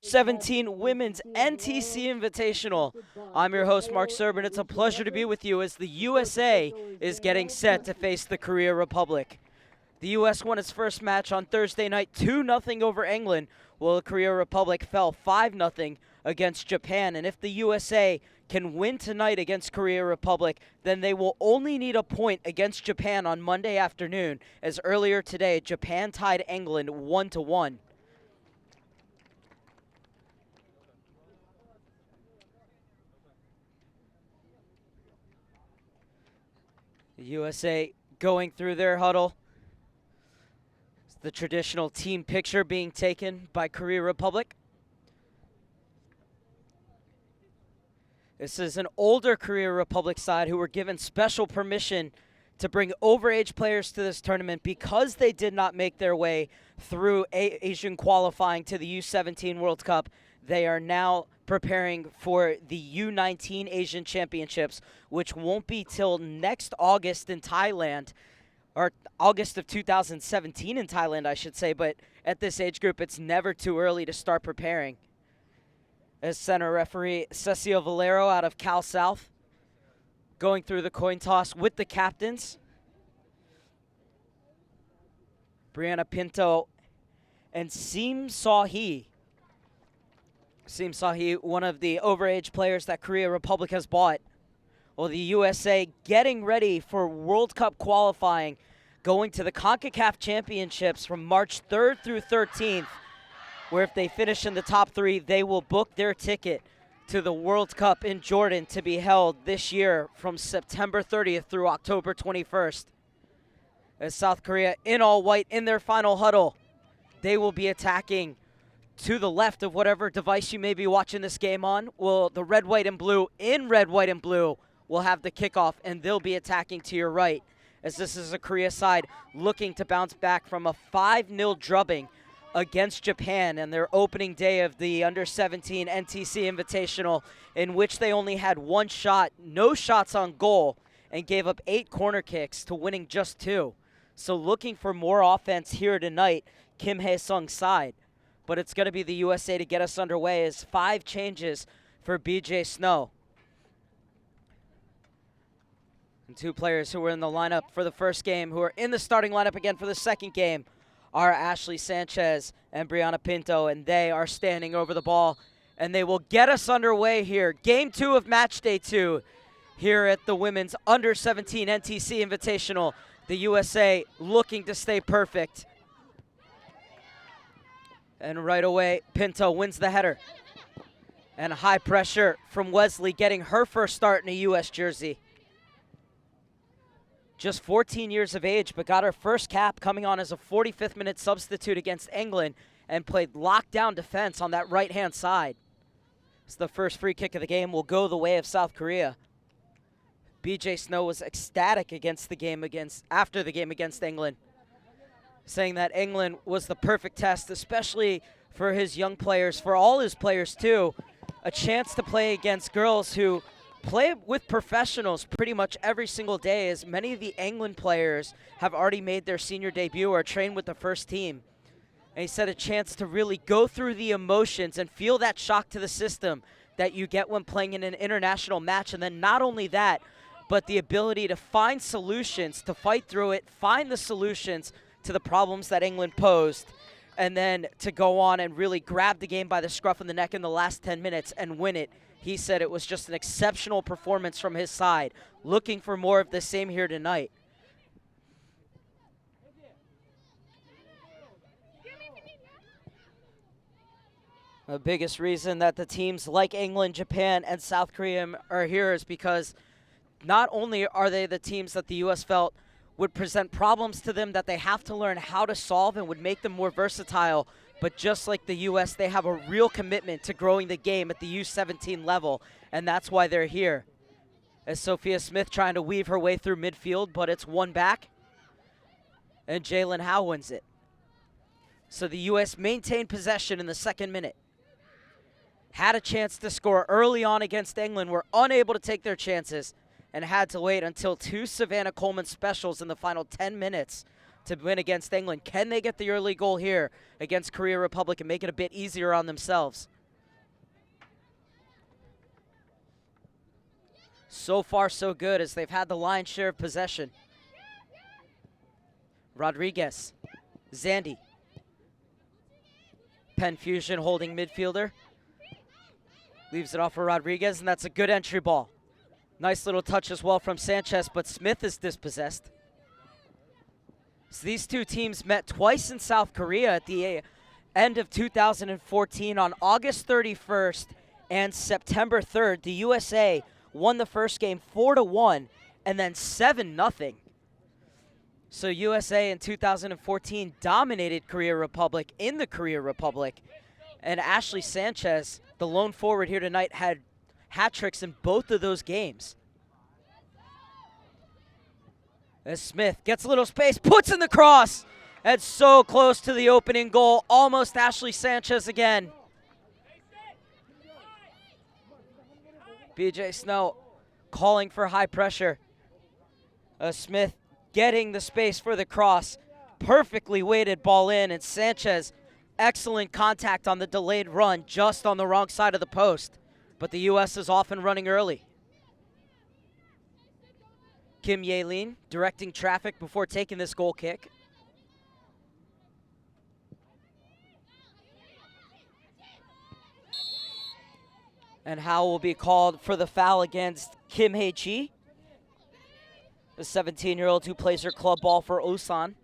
17 Women's NTC Invitational. I'm your host, Mark Serban. It's a pleasure to be with you as the USA is getting set to face the Korea Republic. The U.S. won its first match on Thursday night 2-0 over England, while the Korea Republic fell 5-0 against Japan. And if the USA can win tonight against Korea Republic, then they will only need a point against Japan on Monday afternoon, as earlier today, Japan tied England 1-1. The USA going through their huddle. It's the traditional team picture being taken by Korea Republic. This is an older Korea Republic side who were given special permission to bring overage players to this tournament because they did not make their way through Asian qualifying to the U17 World Cup. They are now preparing for the U19 Asian Championships, which won't be till next August in Thailand, or August of 2017 in Thailand, I should say. But at this age group, it's never too early to start preparing. As center referee Cecil Valero out of Cal South going through the coin toss with the captains. Brianna Pinto and Seem Saw-hee. Seem Saw-hee, one of the overage players that Korea Republic has bought. Well, the USA getting ready for World Cup qualifying, going to the CONCACAF Championships from March 3rd through 13th, where if they finish in the top three, they will book their ticket to the World Cup in Jordan to be held this year from September 30th through October 21st. As South Korea in all white in their final huddle, they will be attacking to the left of whatever device you may be watching this game on. Well, the red, white, and blue in red, white, and blue will have the kickoff, and they'll be attacking to your right, as this is a Korea side looking to bounce back from a 5-0 drubbing against Japan in their opening day of the Under-17 NTC Invitational, in which they only had one shot, no shots on goal, and gave up 8 corner kicks to winning just 2. So looking for more offense here tonight, Kim Hae-sung's side. But it's going to be the USA to get us underway as 5 changes for BJ Snow. And 2 players who were in the lineup for the first game, who are in the starting lineup again for the second game, are Ashley Sanchez and Brianna Pinto, and they are standing over the ball, and they will get us underway here. Game 2 of match day 2 here at the Women's Under-17 NTC Invitational. The USA looking to stay perfect. And right away, Pinto wins the header. And high pressure from Wesley, getting her first start in a U.S. jersey. Just 14 years of age, but got her first cap coming on as a 45th minute substitute against England and played lockdown defense on that right-hand side. So the first free kick of the game will go the way of South Korea. BJ Snow was ecstatic after the game against England, saying that England was the perfect test, especially for his young players, for all his players too. A chance to play against girls who play with professionals pretty much every single day, as many of the England players have already made their senior debut or trained with the first team. And he said a chance to really go through the emotions and feel that shock to the system that you get when playing in an international match. And then not only that, but the ability to find solutions, to fight through it, find the solutions to the problems that England posed, and then to go on and really grab the game by the scruff of the neck in the last 10 minutes and win it. He said it was just an exceptional performance from his side. Looking for more of the same here tonight. The biggest reason that the teams like England, Japan, and South Korea are here is because not only are they the teams that the U.S. felt would present problems to them that they have to learn how to solve and would make them more versatile, but just like the U.S., they have a real commitment to growing the game at the U17 level, and that's why they're here. As Sophia Smith trying to weave her way through midfield, but it's one back, and Jalen Howe wins it. So the U.S. maintained possession in the second minute. Had a chance to score early on against England, were unable to take their chances, and had to wait until 2 Savannah Coleman specials in the final 10 minutes to win against England. Can they get the early goal here against Korea Republic and make it a bit easier on themselves? So far, so good, as they've had the lion's share of possession. Rodriguez, Zandy. Penn Fusion holding midfielder. Leaves it off for Rodriguez, and that's a good entry ball. Nice little touch as well from Sanchez, but Smith is dispossessed. So these two teams met twice in South Korea at the end of 2014 on August 31st and September 3rd. The USA won the first game 4-1 and then 7-0. So USA in 2014 dominated Korea Republic in the Korea Republic. And Ashley Sanchez, the lone forward here tonight, had hat tricks in both of those games. As Smith gets a little space, puts in the cross. That's so close to the opening goal. Almost Ashley Sanchez again. BJ Snow calling for high pressure. Smith getting the space for the cross. Perfectly weighted ball in, and Sanchez, excellent contact on the delayed run, just on the wrong side of the post. But the U.S. is off and running early. Kim Ye-lin directing traffic before taking this goal kick. And Howe will be called for the foul against Kim Hae-chi, the 17-year-old who plays her club ball for Ulsan.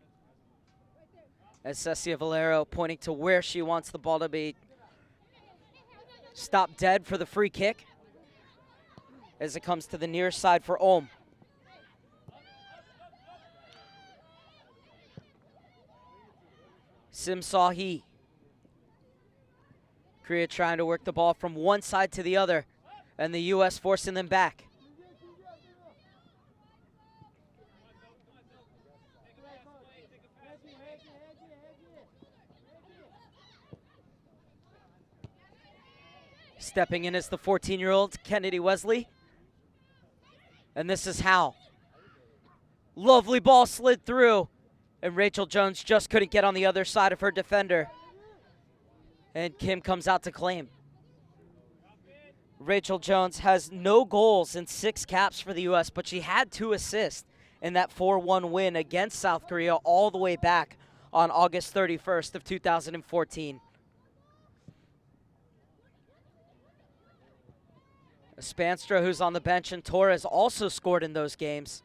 As Cecia Valero pointing to where she wants the ball to be stopped dead for the free kick, as it comes to the near side for Ulm. Sim Saw-hee. Korea trying to work the ball from one side to the other, and the U.S. forcing them back. Stepping in is the 14-year-old Kennedy Wesley. And this is Howe. Lovely ball slid through, and Rachel Jones just couldn't get on the other side of her defender. And Kim comes out to claim. Rachel Jones has no goals and 6 caps for the U.S., but she had 2 assists in that 4-1 win against South Korea all the way back on August 31st of 2014. Spanstra, who's on the bench, and Torres also scored in those games.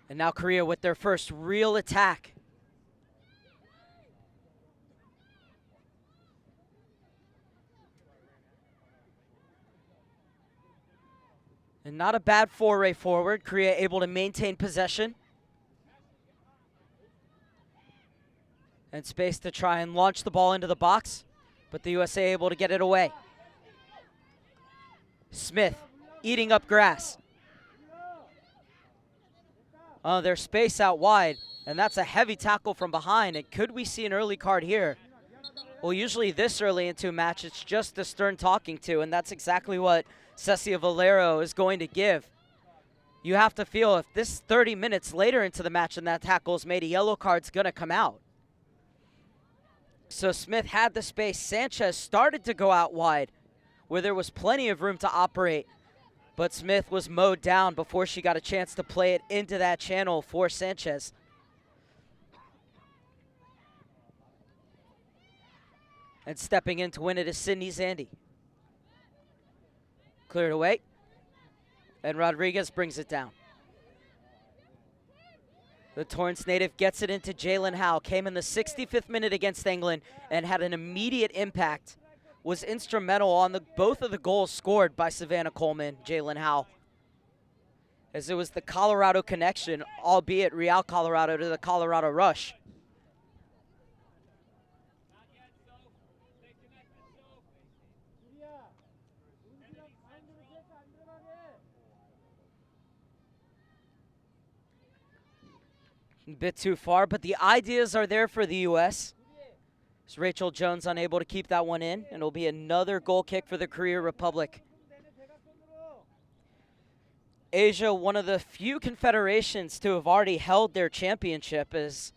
And now Korea with their first real attack. And not a bad foray forward. Korea able to maintain possession. And space to try and launch the ball into the box, but the USA able to get it away. Smith eating up grass. There's space out wide, and that's a heavy tackle from behind. And could we see an early card here? Well, usually this early into a match, it's just a stern talking to, and that's exactly what Cecia Valero is going to give. You have to feel if this 30 minutes later into the match and that tackle is made, a yellow card's going to come out. So Smith had the space. Sanchez started to go out wide, where there was plenty of room to operate. But Smith was mowed down before she got a chance to play it into that channel for Sanchez. And stepping in to win it is Sydney Zandy. Cleared away. And Rodriguez brings it down. The Torrance native gets it into Jalen Howe. Came in the 65th minute against England and had an immediate impact. Was instrumental on both of the goals scored by Savannah Coleman, Jalen Howe. As it was the Colorado connection, albeit Real Colorado to the Colorado Rush. A bit too far, but the ideas are there for the U.S. As Rachel Jones unable to keep that one in, and it'll be another goal kick for the Korea Republic. Asia, one of the few confederations to have already held their championship, as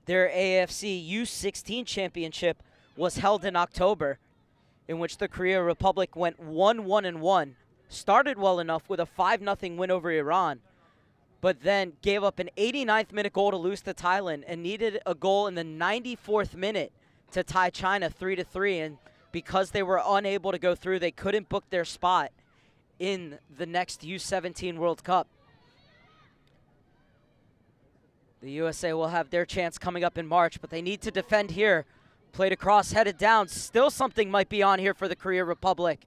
their AFC U16 championship was held in October, in which the Korea Republic went 1-1-1, started well enough with a 5-0 win over Iran, but then gave up an 89th minute goal to lose to Thailand and needed a goal in the 94th minute to tie China 3-3. And because they were unable to go through, they couldn't book their spot in the next U17 World Cup. The USA will have their chance coming up in March, but they need to defend here. Played across, headed down. Still something might be on here for the Korea Republic.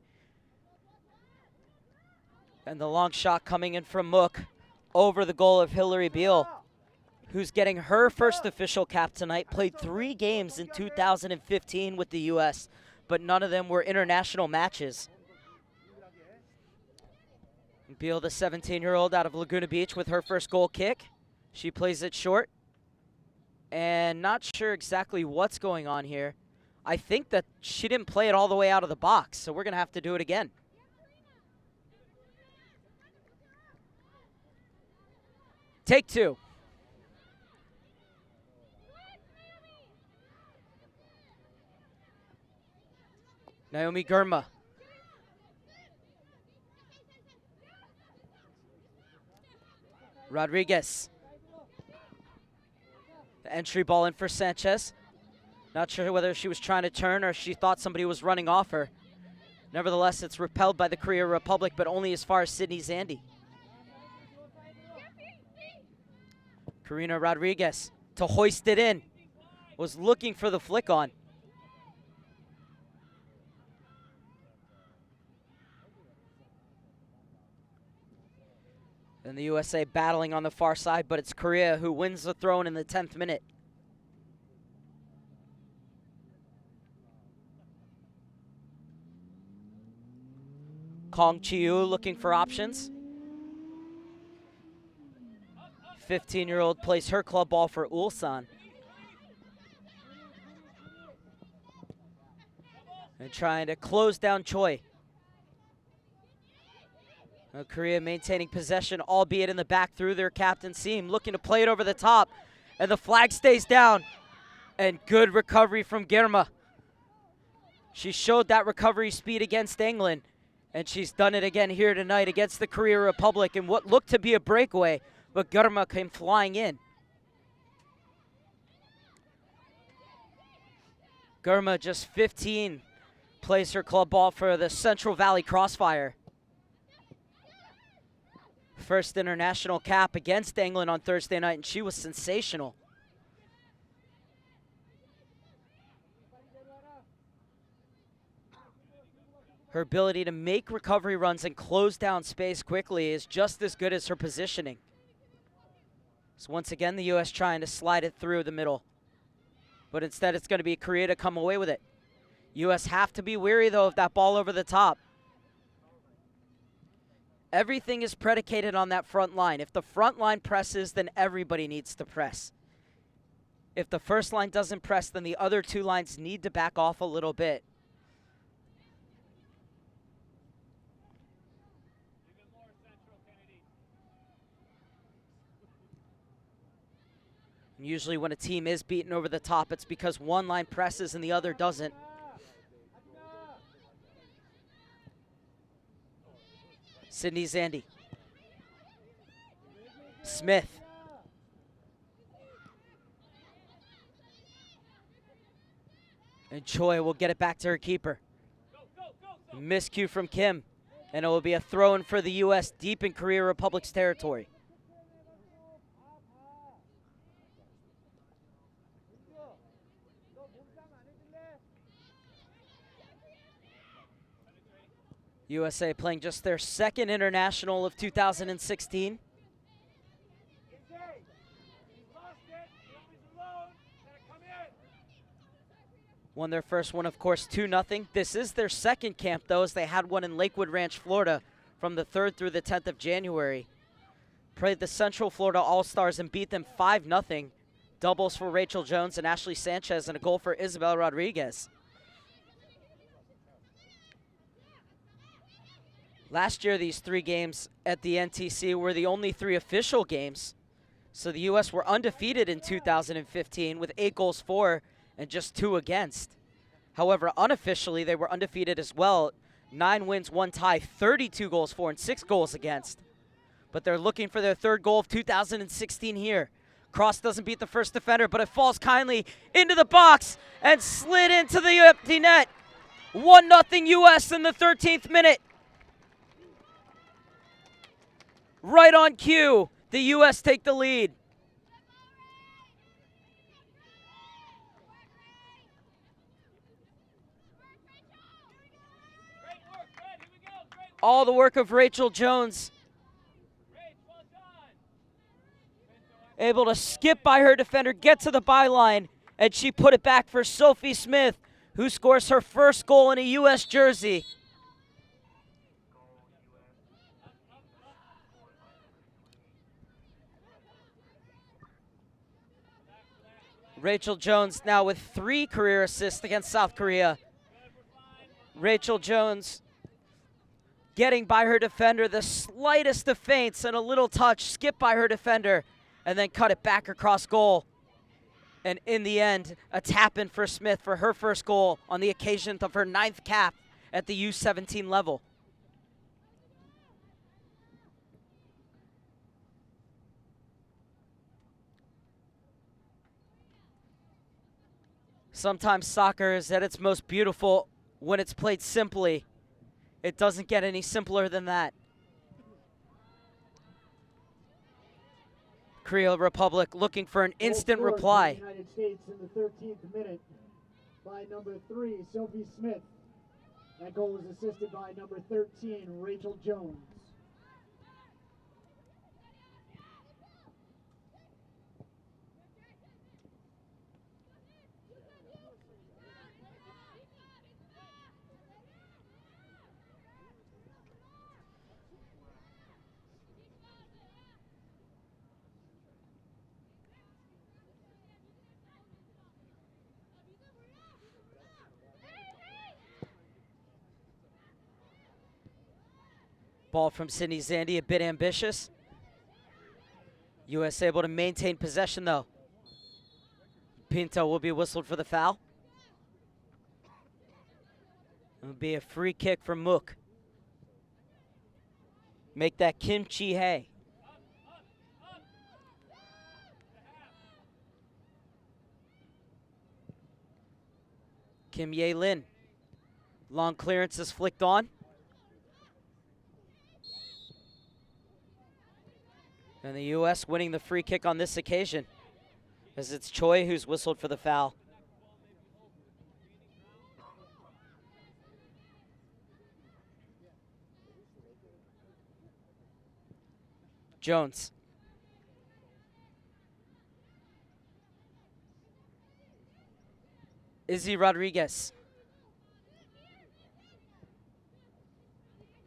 And the long shot coming in from Mook over the goal of Hillary Beale, who's getting her first official cap tonight. Played 3 games in 2015 with the U.S., but none of them were international matches. Beale, the 17-year-old out of Laguna Beach, with her first goal kick. She plays it short. And not sure exactly what's going on here. I think that she didn't play it all the way out of the box, so we're going to have to do it again. Take 2. Naomi Girma. Rodriguez. The entry ball in for Sanchez. Not sure whether she was trying to turn or she thought somebody was running off her. Nevertheless, it's repelled by the Korea Republic, but only as far as Sydney Zandy. Karina Rodriguez to hoist it in. Was looking for the flick on. And the USA battling on the far side, but it's Korea who wins the throw-in in the 10th minute. Kong Chi-yu looking for options. 15-year-old plays her club ball for Ulsan. And trying to close down Choi. Korea maintaining possession, albeit in the back through their captain Seam, looking to play it over the top. And the flag stays down. And good recovery from Girma. She showed that recovery speed against England. And she's done it again here tonight against the Korea Republic in what looked to be a breakaway. But Girma came flying in. Girma, just 15, plays her club ball for the Central Valley Crossfire. First international cap against England on Thursday night, and she was sensational. Her ability to make recovery runs and close down space quickly is just as good as her positioning. So once again, the U.S. trying to slide it through the middle. But instead, it's going to be Korea to come away with it. U.S. have to be wary, though, of that ball over the top. Everything is predicated on that front line. If the front line presses, then everybody needs to press. If the first line doesn't press, then the other 2 lines need to back off a little bit. And usually when a team is beaten over the top, it's because one line presses and the other doesn't. Sydney Zandy. Smith. And Choi will get it back to her keeper. Miscue from Kim. And it will be a throw-in for the U.S. deep in Korea Republic's territory. USA playing just their second international of 2016. Won their first one, of course, 2-0. This is their second camp, though, as they had one in Lakewood Ranch, Florida, from the 3rd through the 10th of January. Played the Central Florida All-Stars and beat them 5-0. Doubles for Rachel Jones and Ashley Sanchez, and a goal for Isabel Rodriguez. Last year, these 3 games at the NTC were the only 3 official games. So the U.S. were undefeated in 2015 with 8 goals for and just 2 against. However, unofficially, they were undefeated as well. 9 wins, 1 tie, 32 goals for, and 6 goals against. But they're looking for their 3rd goal of 2016 here. Cross doesn't beat the first defender, but it falls kindly into the box and slid into the empty net. 1-0 U.S. in the 13th minute. Right on cue, the U.S. take the lead. All the work of Rachel Jones. Able to skip by her defender, get to the byline, and she put it back for Sophie Smith, who scores her 1st goal in a U.S. jersey. Rachel Jones now with 3 career assists against South Korea. Rachel Jones getting by her defender, the slightest of feints and a little touch, skip by her defender, and then cut it back across goal. And in the end, a tap-in for Smith for her 1st goal on the occasion of her 9th cap at the U-17 level. Sometimes soccer is at its most beautiful when it's played simply. It doesn't get any simpler than that. Korea Republic looking for an instant reply. United States in the 13th minute by number 3, Sophie Smith. That goal was assisted by number 13, Rachel Jones. Ball from Sydney Zandy, a bit ambitious. U.S. able to maintain possession, though. Pinto will be whistled for the foul. It'll be a free kick for Mook. Make that Kim Chi-hae. Kim Ye-lin. Long clearance is flicked on. And the U.S. winning the free kick on this occasion, as it's Choi who's whistled for the foul. Jones. Izzy Rodriguez.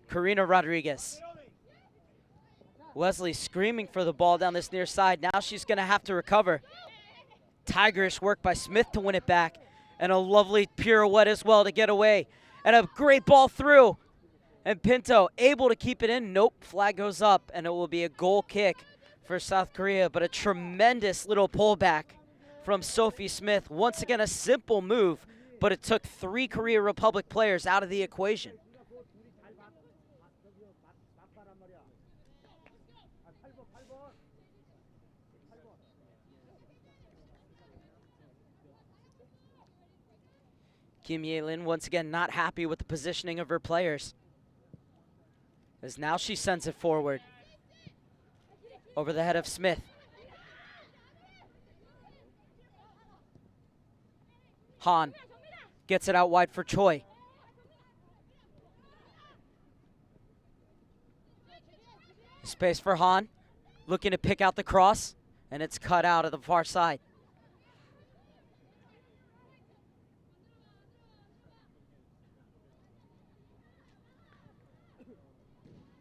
Karina Rodriguez. Wesley screaming for the ball down this near side. Now she's going to have to recover. Tigerish work by Smith to win it back. And a lovely pirouette as well to get away. And a great ball through. And Pinto able to keep it in. Nope, flag goes up. And it will be a goal kick for South Korea. But a tremendous little pullback from Sophie Smith. Once again, a simple move. But it took 3 Korea Republic players out of the equation. Kim Ye-lin once again not happy with the positioning of her players, as now she sends it forward over the head of Smith. Han gets it out wide for Choi. Space for Han, looking to pick out the cross, and it's cut out of the far side.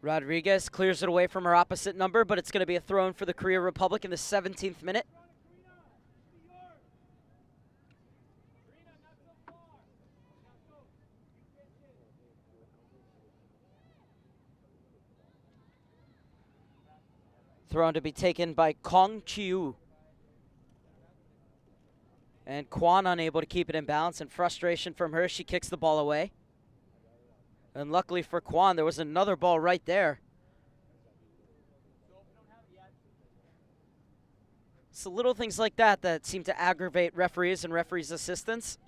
Rodriguez clears it away from her opposite number, but it's going to be a throw-in for the Korea Republic in the 17th minute. Throw-in to be taken by Kong Chi-woo. And Kwon unable to keep it in balance, and frustration from her, she kicks the ball away. And luckily for Kwon, there was another ball right there. So little things like that that seem to aggravate referees and referees' assistants.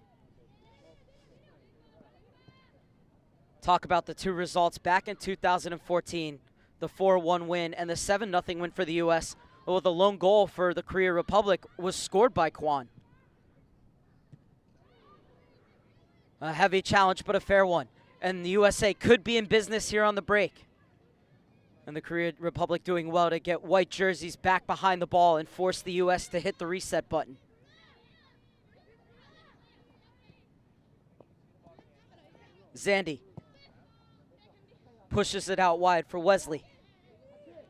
Talk about the two results back in 2014, the 4-1 win and the 7-0 win for the U.S. Well, the lone goal for the Korea Republic was scored by Kwon. A heavy challenge, but a fair one. And the USA could be in business here on the break. And the Korea Republic doing well to get white jerseys back behind the ball and force the U.S. to hit the reset button. Zandy pushes it out wide for Wesley.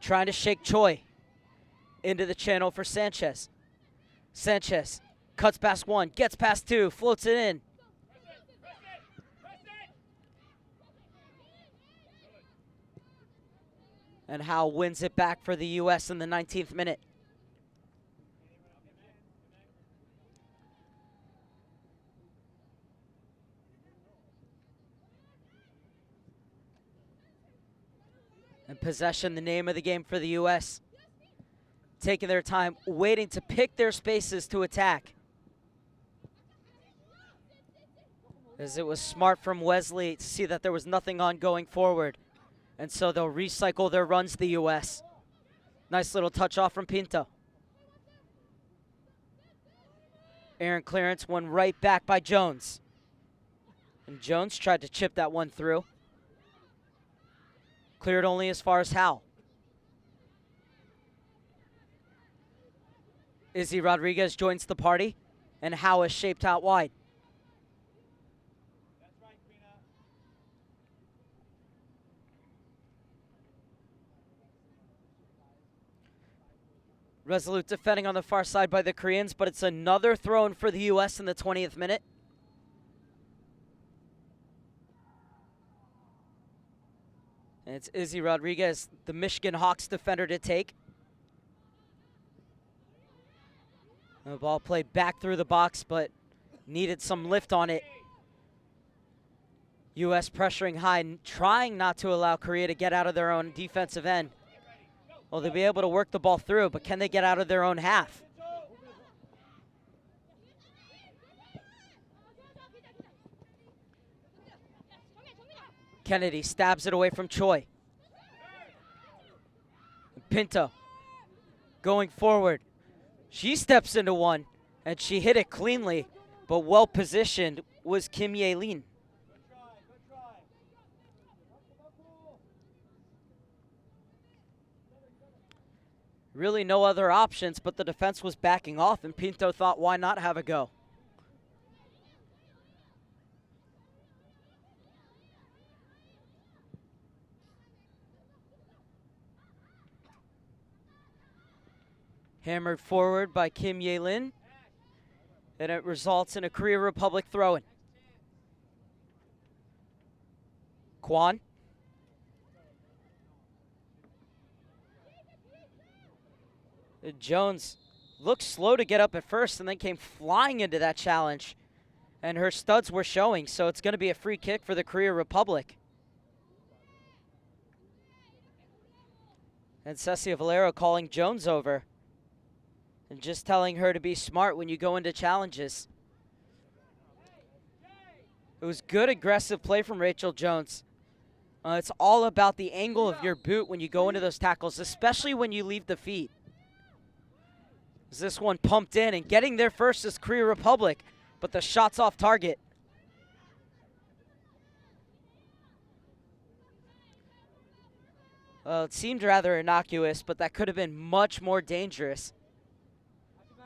Trying to shake Choi into the channel for Sanchez. Sanchez cuts past one, gets past two, floats it in. And Howe wins it back for the U.S. in the 19th minute. And possession, the name of the game for the U.S. Taking their time, waiting to pick their spaces to attack. As it was smart from Wesley to see that there was nothing on going forward. And so they'll recycle their runs, the U.S. Nice little touch off from Pinto. Aaron clearance, one right back by Jones. And Jones tried to chip that one through. Cleared only as far as Howe. Izzy Rodriguez joins the party, and Howe is shaped out wide. Resolute defending on the far side by the Koreans, but it's another throw-in for the U.S. in the 20th minute. And it's Izzy Rodriguez, the Michigan Hawks defender, to take. The ball played back through the box, but needed some lift on it. U.S. pressuring high, trying not to allow Korea to get out of their own defensive end. Well, they'll be able to work the ball through, but can they get out of their own half? Kennedy stabs it away from Choi. Pinto going forward. She steps into one, and she hit it cleanly, but well positioned was Kim Ye-lin. Really no other options, but the defense was backing off, and Pinto thought, why not have a go? Hammered forward by Kim Ye-lin, and it results in a Korea Republic throw-in. Kwon. Jones looked slow to get up at first and then came flying into that challenge. And her studs were showing, so it's going to be a free kick for the Korea Republic. And Cecia Valero calling Jones over and just telling her to be smart when you go into challenges. It was good aggressive play from Rachel Jones. It's all about the angle of your boot when you go into those tackles, especially when you leave the feet. This one pumped in, and getting there first is Korea Republic, but the shot's off target. Well, it seemed rather innocuous, but that could have been much more dangerous.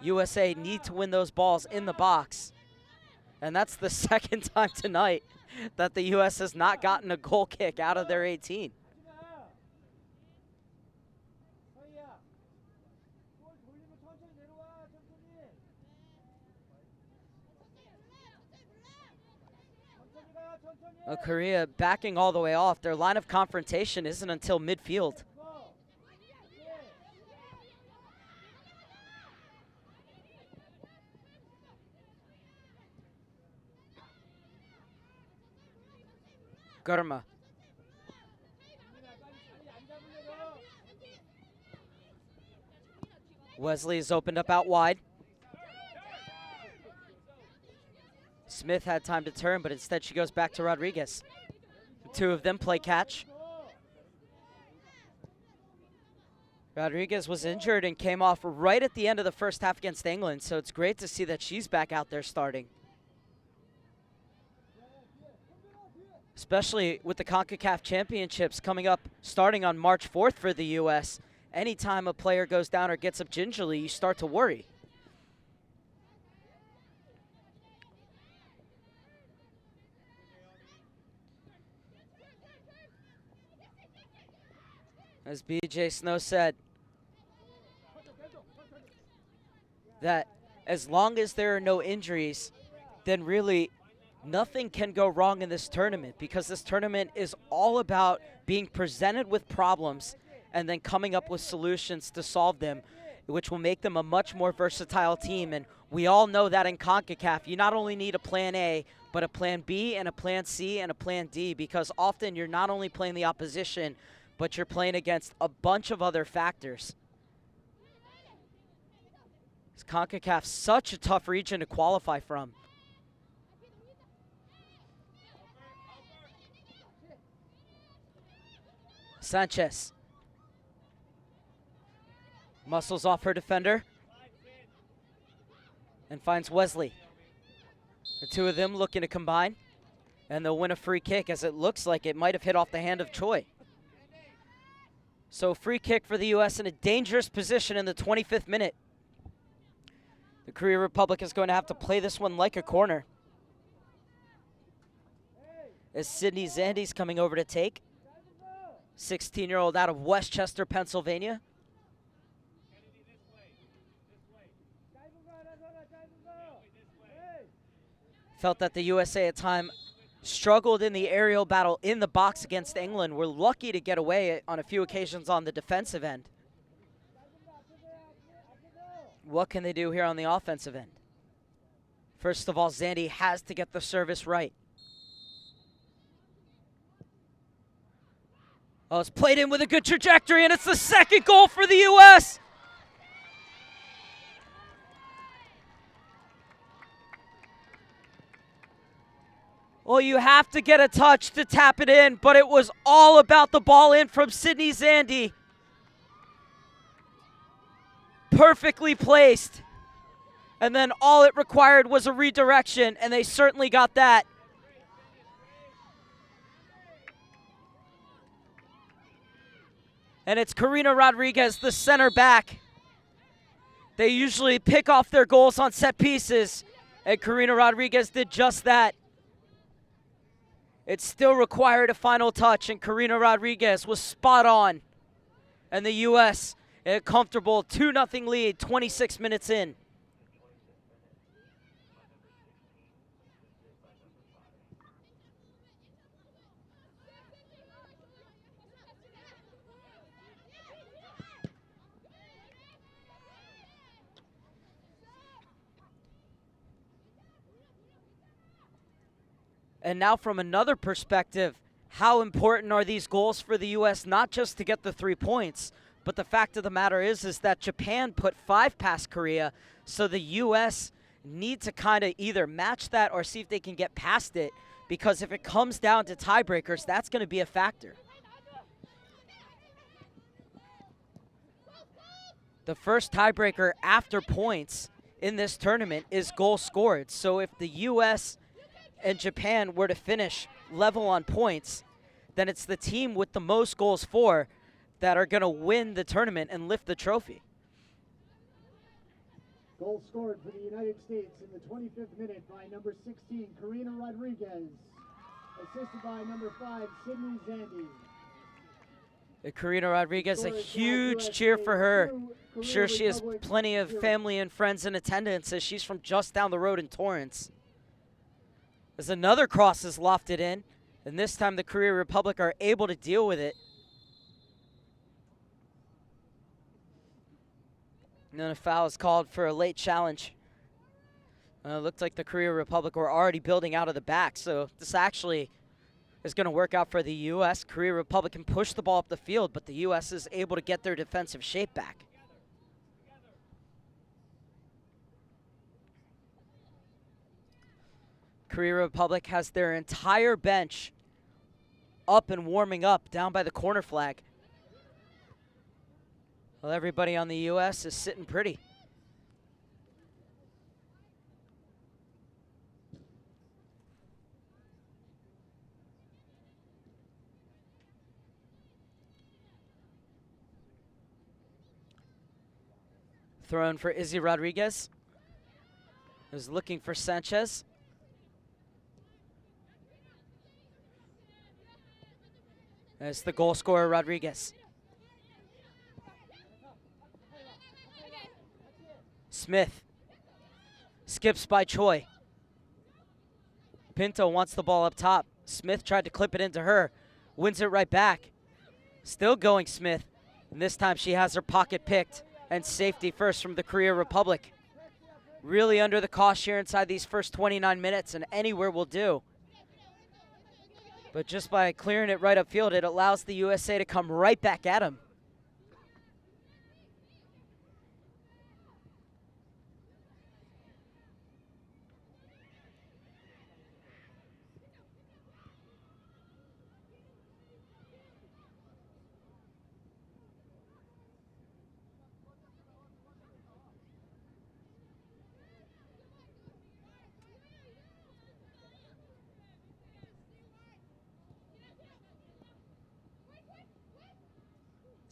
USA need to win those balls in the box. And that's the second time tonight that the U.S. has not gotten a goal kick out of their 18. Korea backing all the way off. Their line of confrontation isn't until midfield. Gurma. Wesley is opened up out wide. Smith had time to turn, but instead she goes back to Rodriguez. The two of them play catch. Rodriguez was injured and came off right at the end of the first half against England, so it's great to see that she's back out there starting. Especially with the CONCACAF Championships coming up starting on March 4th for the U.S. Anytime a player goes down or gets up gingerly, you start to worry. As BJ Snow said, that as long as there are no injuries, then really nothing can go wrong in this tournament, because this tournament is all about being presented with problems and then coming up with solutions to solve them, which will make them a much more versatile team. And we all know that in CONCACAF, you not only need a plan A, but a plan B and a plan C and a plan D, because often you're not only playing the opposition, but you're playing against a bunch of other factors. CONCACAF's such a tough region to qualify from. Sanchez muscles off her defender and finds Wesley. The two of them looking to combine, and they'll win a free kick, as it looks like it might have hit off the hand of Choi. So free kick for the U.S. in a dangerous position in the 25th minute. The Korea Republic is going to have to play this one like a corner, as Sydney Zandy's coming over to take. 16-year-old out of Westchester, Pennsylvania. Felt that the USA at time struggled in the aerial battle in the box against England. We're lucky to get away on a few occasions on the defensive end. What can they do here on the offensive end? First of all, Zandy has to get the service right. Oh, it's played in with a good trajectory, and it's the second goal for the U.S. Well, you have to get a touch to tap it in, but it was all about the ball in from Sydney Zandy. Perfectly placed. And then all it required was a redirection, and they certainly got that. And it's Karina Rodriguez, the center back. They usually pick off their goals on set pieces, and Karina Rodriguez did just that. It still required a final touch, and Karina Rodriguez was spot on. And the U.S. a comfortable 2-0 lead, 26 minutes in. And now from another perspective, how important are these goals for the U.S., not just to get the 3 points, but the fact of the matter is that Japan put 5 past Korea, so the U.S. need to kind of either match that or see if they can get past it, because if it comes down to tiebreakers, that's going to be a factor. The first tiebreaker after points in this tournament is goals scored. So if the U.S. and Japan were to finish level on points, then it's the team with the most goals for that are going to win the tournament and lift the trophy. Goal scored for the United States in the 25th minute by number 16, Karina Rodriguez, assisted by number 5, Sydney Zandy. Karina Rodriguez, a huge cheer for her. I'm sure she has plenty of family and friends in attendance, as she's from just down the road in Torrance. As another cross is lofted in, and this time the Korea Republic are able to deal with it. And then a foul is called for a late challenge. It looked like the Korea Republic were already building out of the back, so this actually is going to work out for the U.S. Korea Republic can push the ball up the field, but the U.S. is able to get their defensive shape back. Korea Republic has their entire bench up and warming up down by the corner flag. Well, everybody on the U.S. is sitting pretty. Thrown for Izzy Rodriguez. Is looking for Sanchez. It's the goal scorer, Rodriguez. Smith skips by Choi. Pinto wants the ball up top. Smith tried to clip it into her. Wins it right back. Still going Smith. And this time she has her pocket picked. And safety first from the Korea Republic. Really under the cosh here inside these first 29 minutes, and anywhere will do. But just by clearing it right upfield, it allows the USA to come right back at him.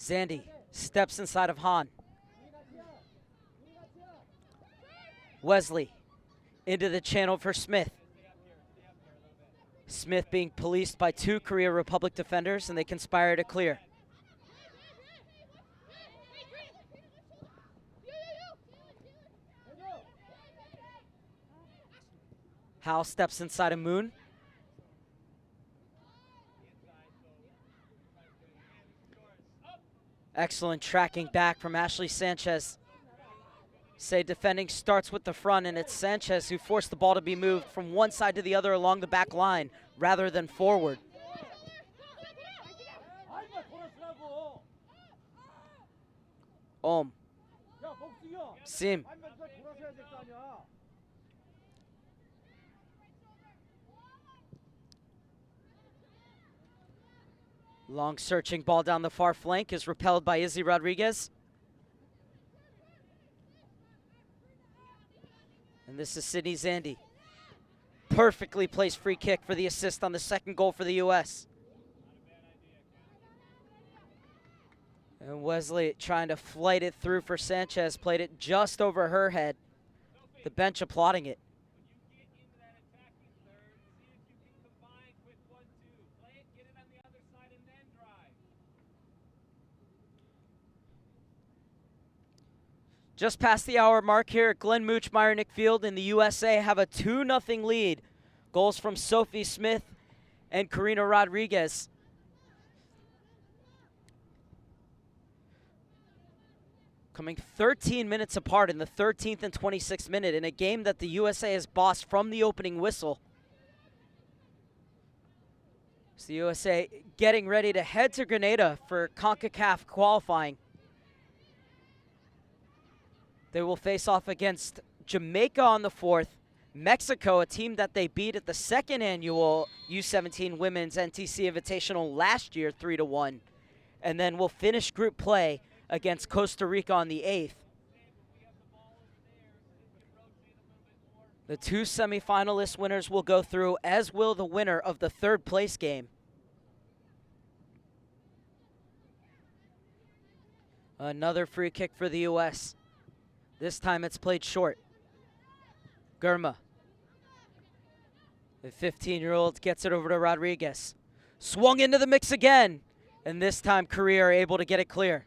Zandy steps inside of Han. Wesley into the channel for Smith. Smith being policed by two Korea Republic defenders, and they conspire to clear. Howell steps inside of Moon. Excellent tracking back from Ashley Sanchez. Say defending starts with the front, and it's Sanchez who forced the ball to be moved from one side to the other along the back line rather than forward. Sim. Long searching ball down the far flank is repelled by Izzy Rodriguez. And this is Sydney Zandy. Perfectly placed free kick for the assist on the second goal for the U.S. And Wesley trying to flight it through for Sanchez, played it just over her head. The bench applauding it. Just past the hour mark here at Glenn Moochmeyer Midfield, and the USA have a 2-0 lead. Goals from Sophie Smith and Karina Rodriguez. Coming 13 minutes apart in the 13th and 26th minute in a game that the USA has bossed from the opening whistle. It's the USA getting ready to head to Grenada for CONCACAF qualifying. They will face off against Jamaica on the 4th, Mexico, a team that they beat at the second annual U17 Women's NTC Invitational last year 3-1. And then we'll finish group play against Costa Rica on the 8th. The two semifinalist winners will go through, as will the winner of the third place game. Another free kick for the U.S. This time it's played short. Gurma. The 15-year-old gets it over to Rodriguez. Swung into the mix again. And this time Korea are able to get it clear.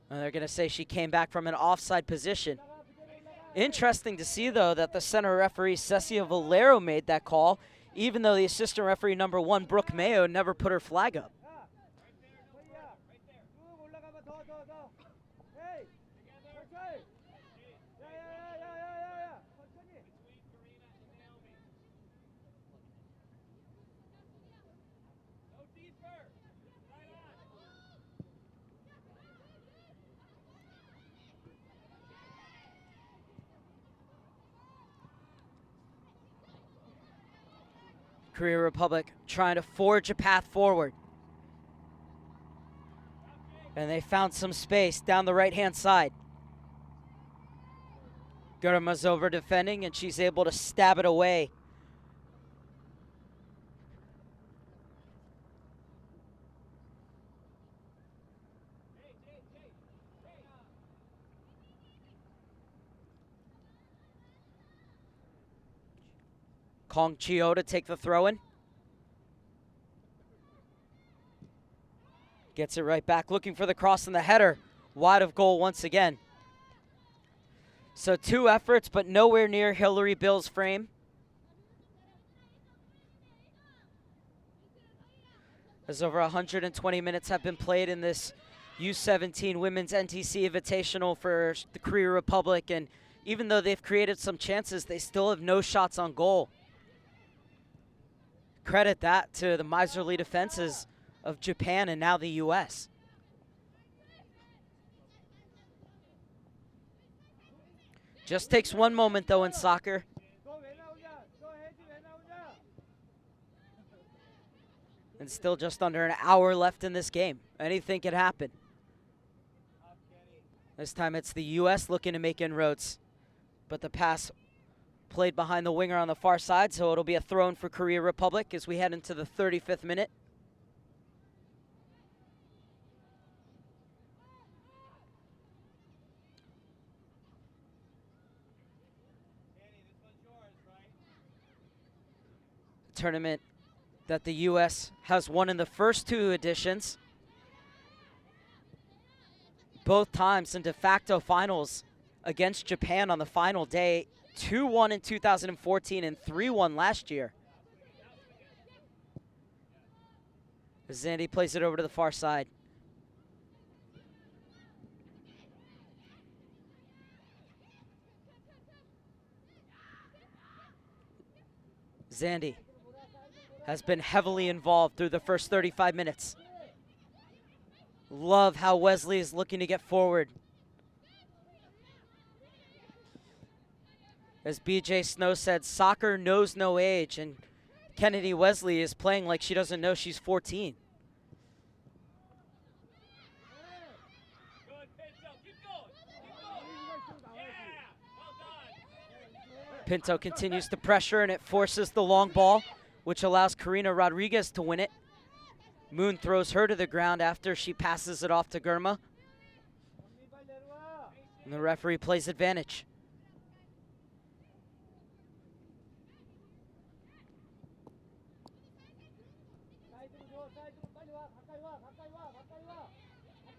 And they're going to say she came back from an offside position. Interesting to see, though, that the center referee, Cecia Valero, made that call, even though the assistant referee number 1, Brooke Mayo, never put her flag up. Korea Republic trying to forge a path forward. And they found some space down the right-hand side. Gurma's over defending, and she's able to stab it away. Kong Chio to take the throw-in. Gets it right back, looking for the cross and the header. Wide of goal once again. So 2 efforts, but nowhere near Hillary Bill's frame. As over 120 minutes have been played in this U17 Women's NTC Invitational for the Korea Republic, and even though they've created some chances, they still have no shots on goal. Credit that to the miserly defenses of Japan and now the U.S. Just takes one moment, though, in soccer. And still just under an hour left in this game. Anything could happen. This time it's the U.S. looking to make inroads. But the pass played behind the winger on the far side, so it'll be a throw-in for Korea Republic as we head into the 35th minute. The tournament that the U.S. has won in the first 2 editions. Both times in de facto finals against Japan on the final day. 2-1 in 2014 and 3-1 last year. Zandy plays it over to the far side. Zandy has been heavily involved through the first 35 minutes. Love how Wesley is looking to get forward. As BJ Snow said, soccer knows no age, and Kennedy Wesley is playing like she doesn't know she's 14. Pinto continues to pressure, and it forces the long ball, which allows Karina Rodriguez to win it. Moon throws her to the ground after she passes it off to Gurma. And the referee plays advantage.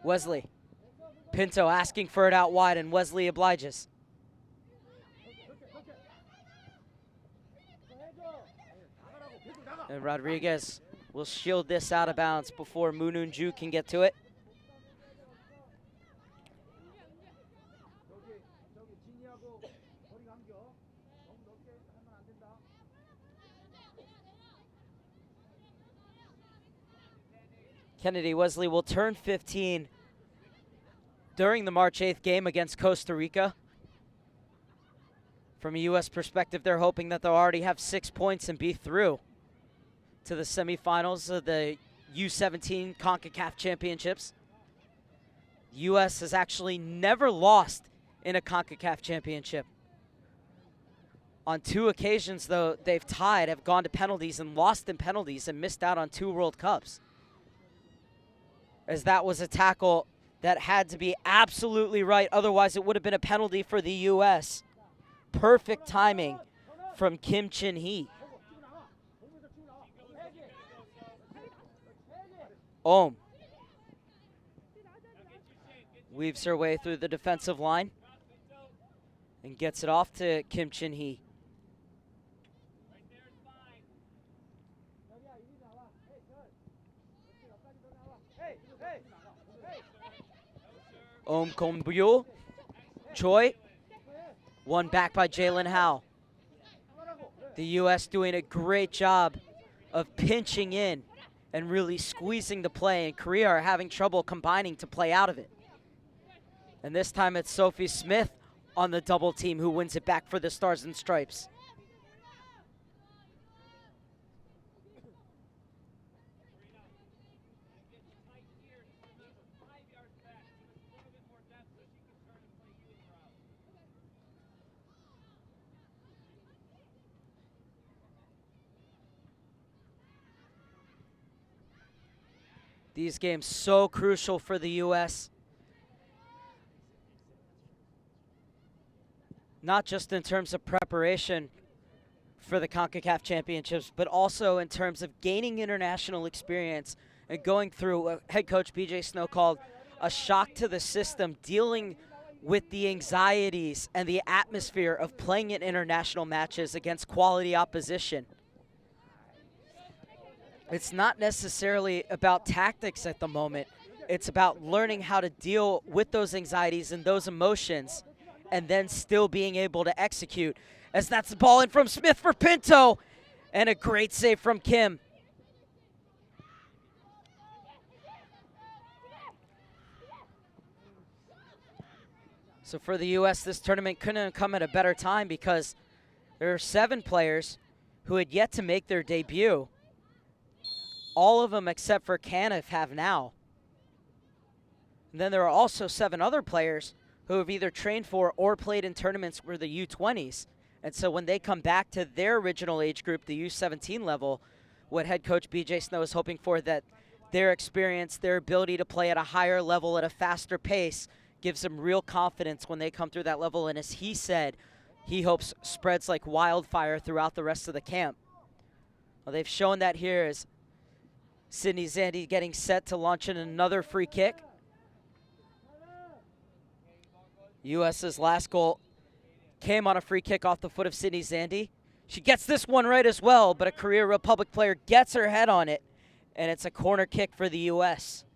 Wesley. Pinto asking for it out wide, and Wesley obliges. And Rodriguez will shield this out of bounds before Moonunju can get to it. Kennedy Wesley will turn 15 during the March 8th game against Costa Rica. From a U.S. perspective, they're hoping that they'll already have 6 points and be through to the semifinals of the U17 CONCACAF Championships. The U.S. has actually never lost in a CONCACAF Championship. On 2 occasions, though, they've tied, have gone to penalties and lost in penalties and missed out on 2 World Cups. As that was a tackle that had to be absolutely right, otherwise it would have been a penalty for the U.S. Perfect timing from Kim Chin-hee. Ohm weaves her way through the defensive line and gets it off to Kim Chin-hee. Ohm Kombyo, Choi, won back by Jalen Howe. The U.S. doing a great job of pinching in and really squeezing the play, and Korea are having trouble combining to play out of it. And this time it's Sophie Smith on the double team who wins it back for the Stars and Stripes. These games so crucial for the U.S. Not just in terms of preparation for the CONCACAF Championships, but also in terms of gaining international experience and going through what head coach BJ Snow called a shock to the system, dealing with the anxieties and the atmosphere of playing in international matches against quality opposition. It's not necessarily about tactics at the moment. It's about learning how to deal with those anxieties and those emotions and then still being able to execute. As that's the ball in from Smith for Pinto, and a great save from Kim. So for the U.S., this tournament couldn't have come at a better time because there are 7 players who had yet to make their debut. All of them except for Caniff have now. And then there are also 7 other players who have either trained for or played in tournaments for the U20s. And so when they come back to their original age group, the U17 level, what head coach BJ Snow is hoping for, that their experience, their ability to play at a higher level at a faster pace gives them real confidence when they come through that level. And as he said, he hopes spreads like wildfire throughout the rest of the camp. Well, they've shown that here as Sydney Zandy getting set to launch in another free kick. US's last goal came on a free kick off the foot of Sydney Zandy. She gets this one right as well, but a Korea Republic player gets her head on it, and it's a corner kick for the US.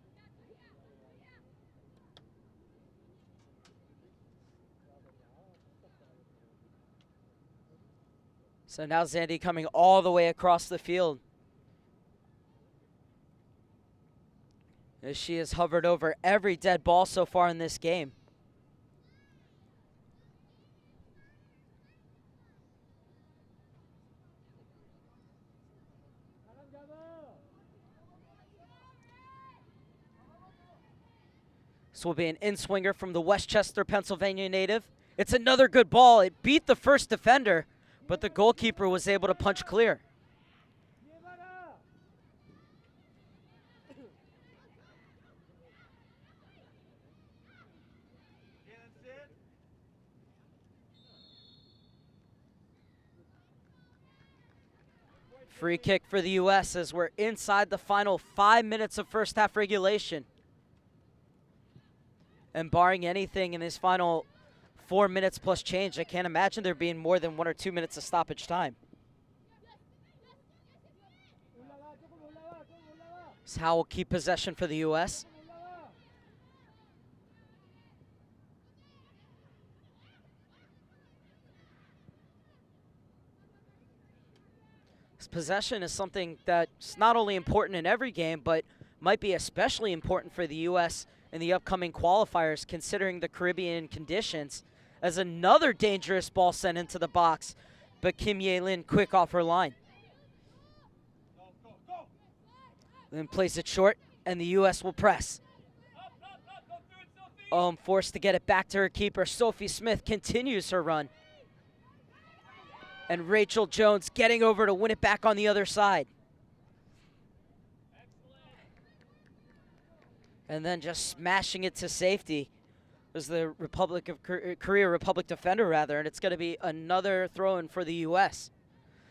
So now Zandy coming all the way across the field, as she has hovered over every dead ball so far in this game. This will be an in-swinger from the Westchester, Pennsylvania native. It's another good ball. It beat the first defender, but the goalkeeper was able to punch clear. Free kick for the U.S. as we're inside the final 5 minutes of first half regulation. And barring anything in this final 4 minutes plus change, I can't imagine there being more than 1 or 2 minutes of stoppage time. So Howe will keep possession for the U.S. Possession is something that's not only important in every game, but might be especially important for the U.S. in the upcoming qualifiers, considering the Caribbean conditions, as another dangerous ball sent into the box, but Kim Ye-lin quick off her line. Then plays it short, and the U.S. will press. Forced to get it back to her keeper. Sophie Smith continues her run. And Rachel Jones getting over to win it back on the other side. And then just smashing it to safety was the Korea Republic defender, rather, and it's going to be another throw-in for the U.S.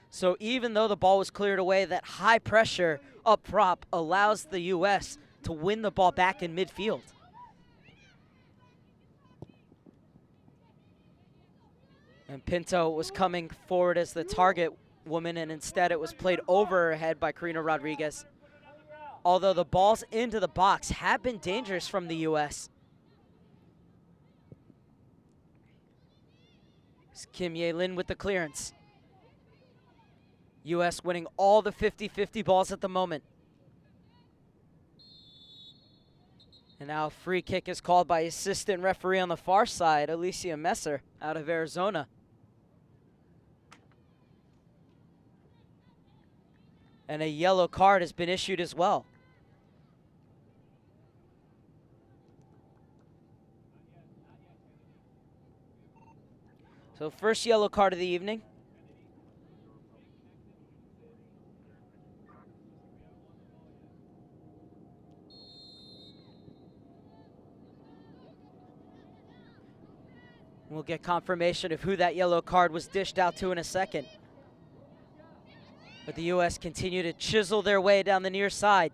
So even though the ball was cleared away, that high pressure up prop allows the U.S. to win the ball back in midfield. And Pinto was coming forward as the target woman, and instead it was played over her head by Karina Rodriguez. Although the balls into the box have been dangerous from the U.S. It's Kim Ye-lin with the clearance. U.S. winning all the 50-50 balls at the moment. And now a free kick is called by assistant referee on the far side, Alicia Messer, out of Arizona. And a yellow card has been issued as well. So first yellow card of the evening. We'll get confirmation of who that yellow card was dished out to in a second. But the U.S. continue to chisel their way down the near side.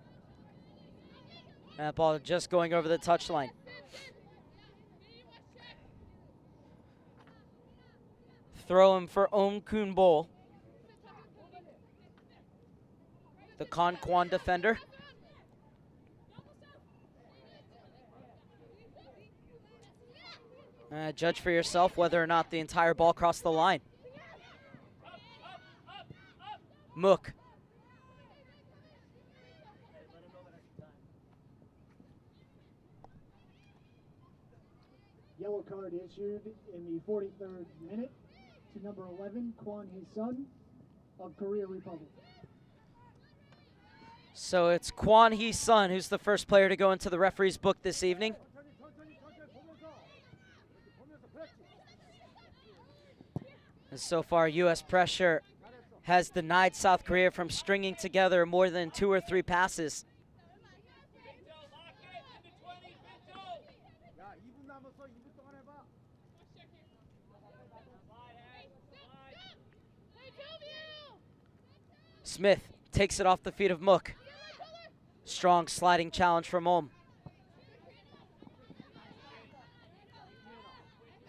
That ball just going over the touchline. Throw him for Om Kun Bol, the Con Kwan defender. Judge for yourself whether or not the entire ball crossed the line. Mook. Yellow card issued in the 43rd minute to number 11, Kwon Hee-sun of Korea Republic. So it's Kwon Hee-sun who's the first player to go into the referee's book this evening. And so far, U.S. pressure has denied South Korea from stringing together more than 2 or 3 passes. Smith takes it off the feet of Mook. Strong sliding challenge from Om.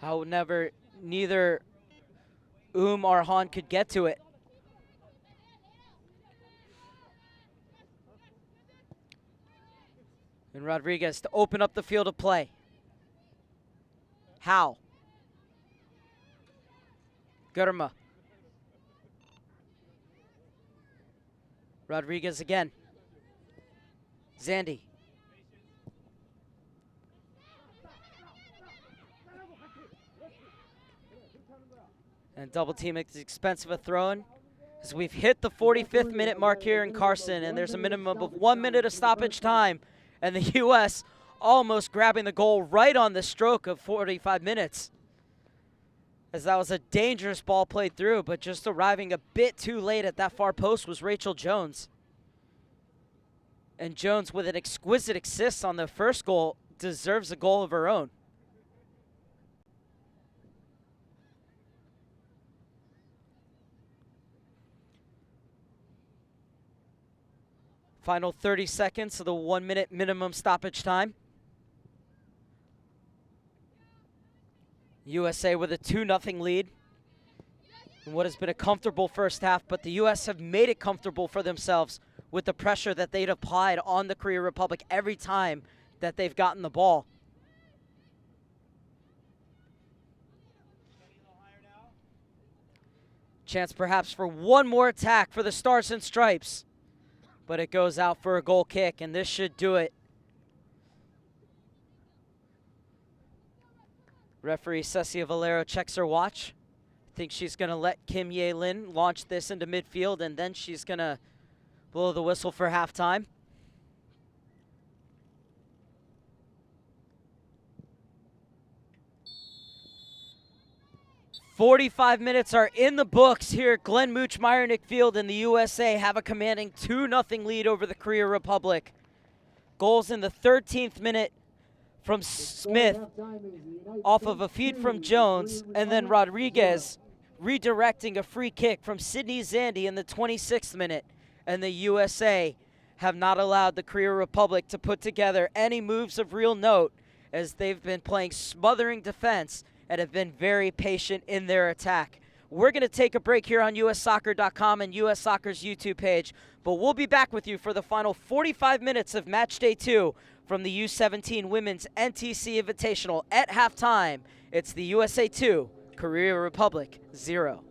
However, neither or Han could get to it. And Rodriguez to open up the field of play. How? Gurma. Rodriguez again. Zandy. And double team at the expense of a throw-in. As we've hit the 45th minute mark here in Carson, and there's a minimum of 1 minute of stoppage time. And the U.S. almost grabbing the goal right on the stroke of 45 minutes. As that was a dangerous ball played through, but just arriving a bit too late at that far post was Rachel Jones. And Jones, with an exquisite assist on the first goal, deserves a goal of her own. Final 30 seconds of the 1 minute minimum stoppage time. USA with a 2-0 lead in what has been a comfortable first half, but the U.S. have made it comfortable for themselves with the pressure that they'd applied on the Korea Republic every time that they've gotten the ball. Chance perhaps for one more attack for the Stars and Stripes, but it goes out for a goal kick, and this should do it. Referee Cecilia Valero checks her watch. I think she's going to let Kim Ye-lin launch this into midfield, and then she's going to blow the whistle for halftime. "45 minutes are in the books here at Glenn Mooch Meyernick Field, and the USA have a commanding 2-0 lead over the Korea Republic. Goals in the 13th minute from Smith off of a feed from Jones, and then Rodriguez redirecting a free kick from Sydney Zandy in the 26th minute. And the USA have not allowed the Korea Republic to put together any moves of real note, as they've been playing smothering defense and have been very patient in their attack. We're going to take a break here on USsoccer.com and US Soccer's YouTube page, but we'll be back with you for the final 45 minutes of Match Day 2 from the U17 Women's NTC Invitational. At halftime, it's the USA 2, Korea Republic 0.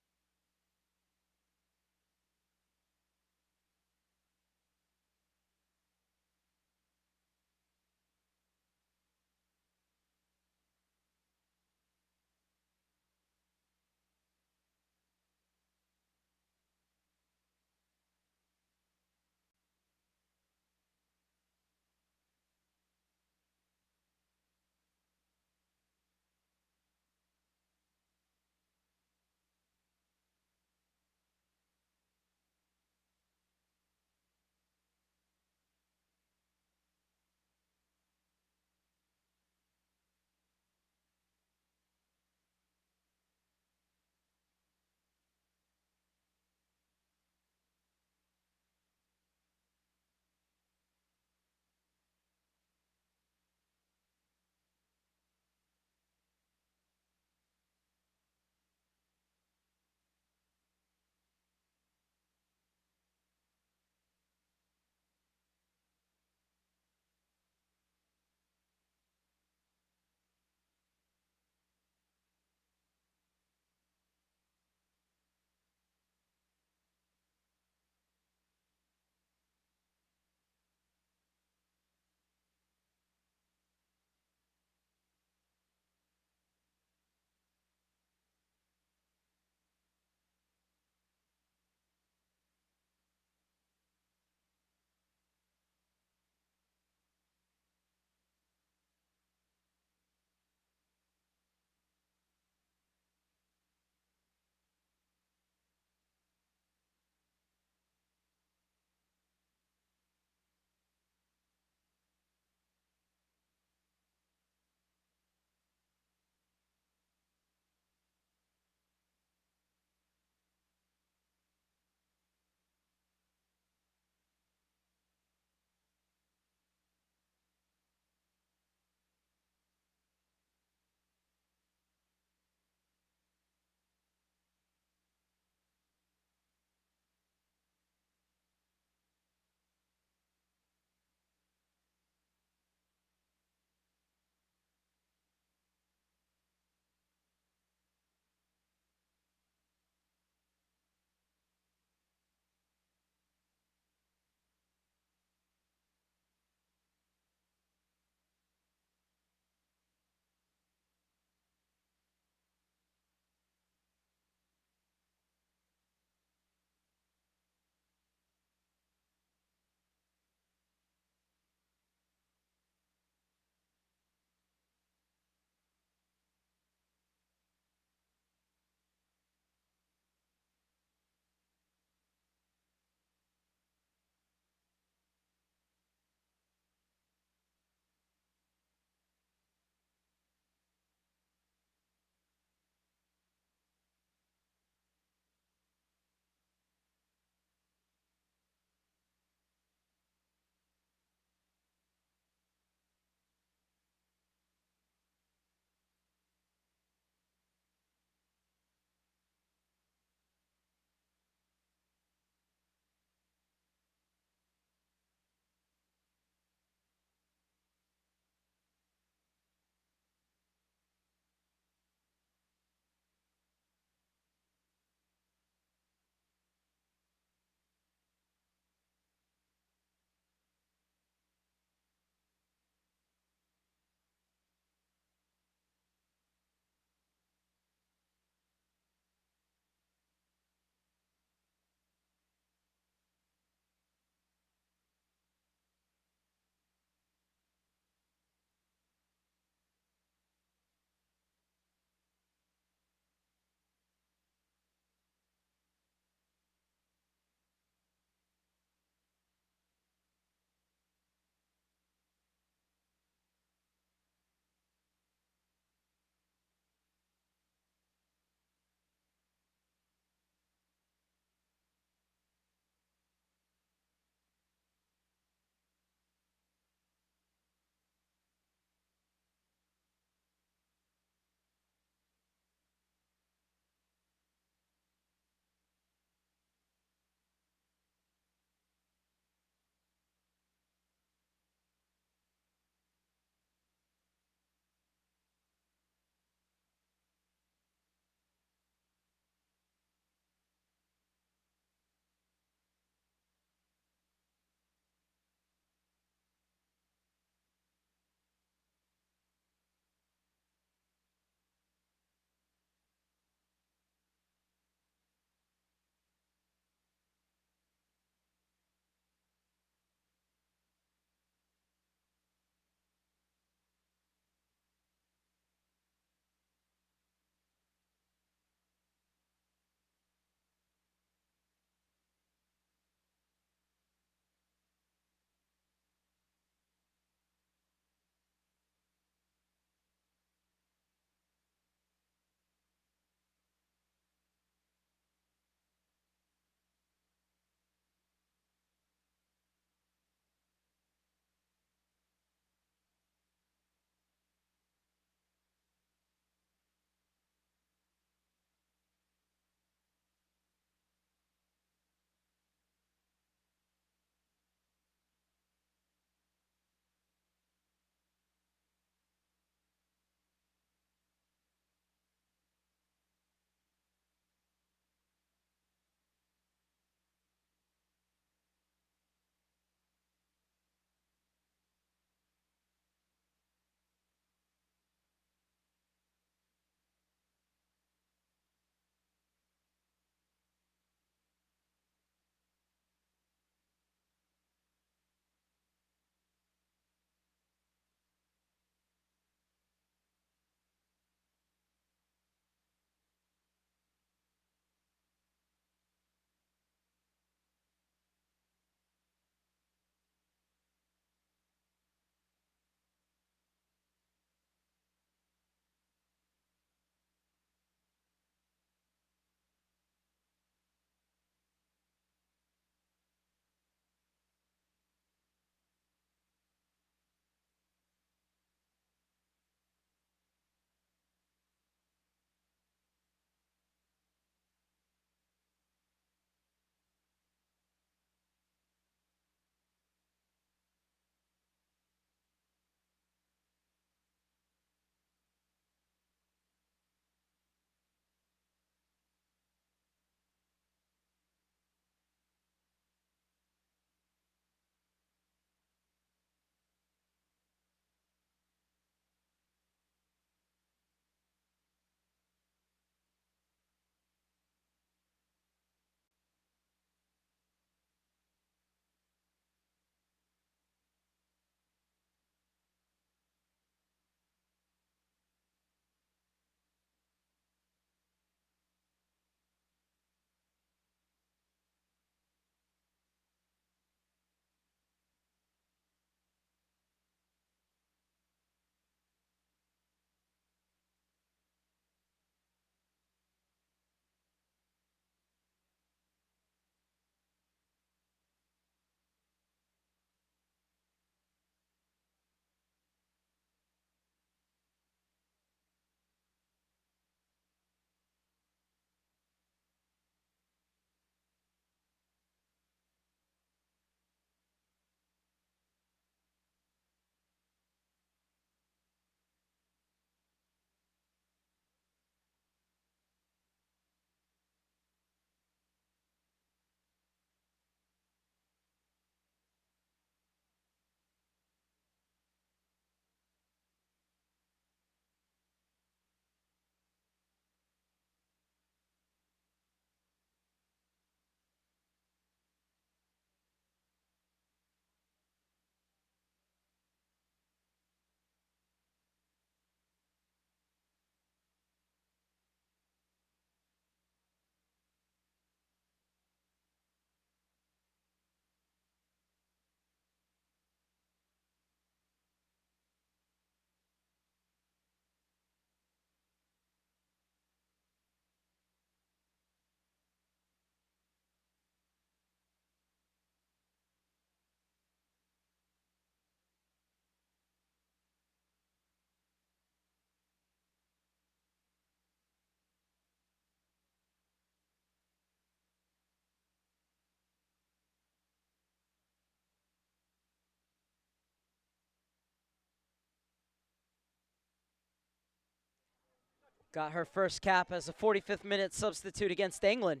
Got her first cap as a 45th minute substitute against England.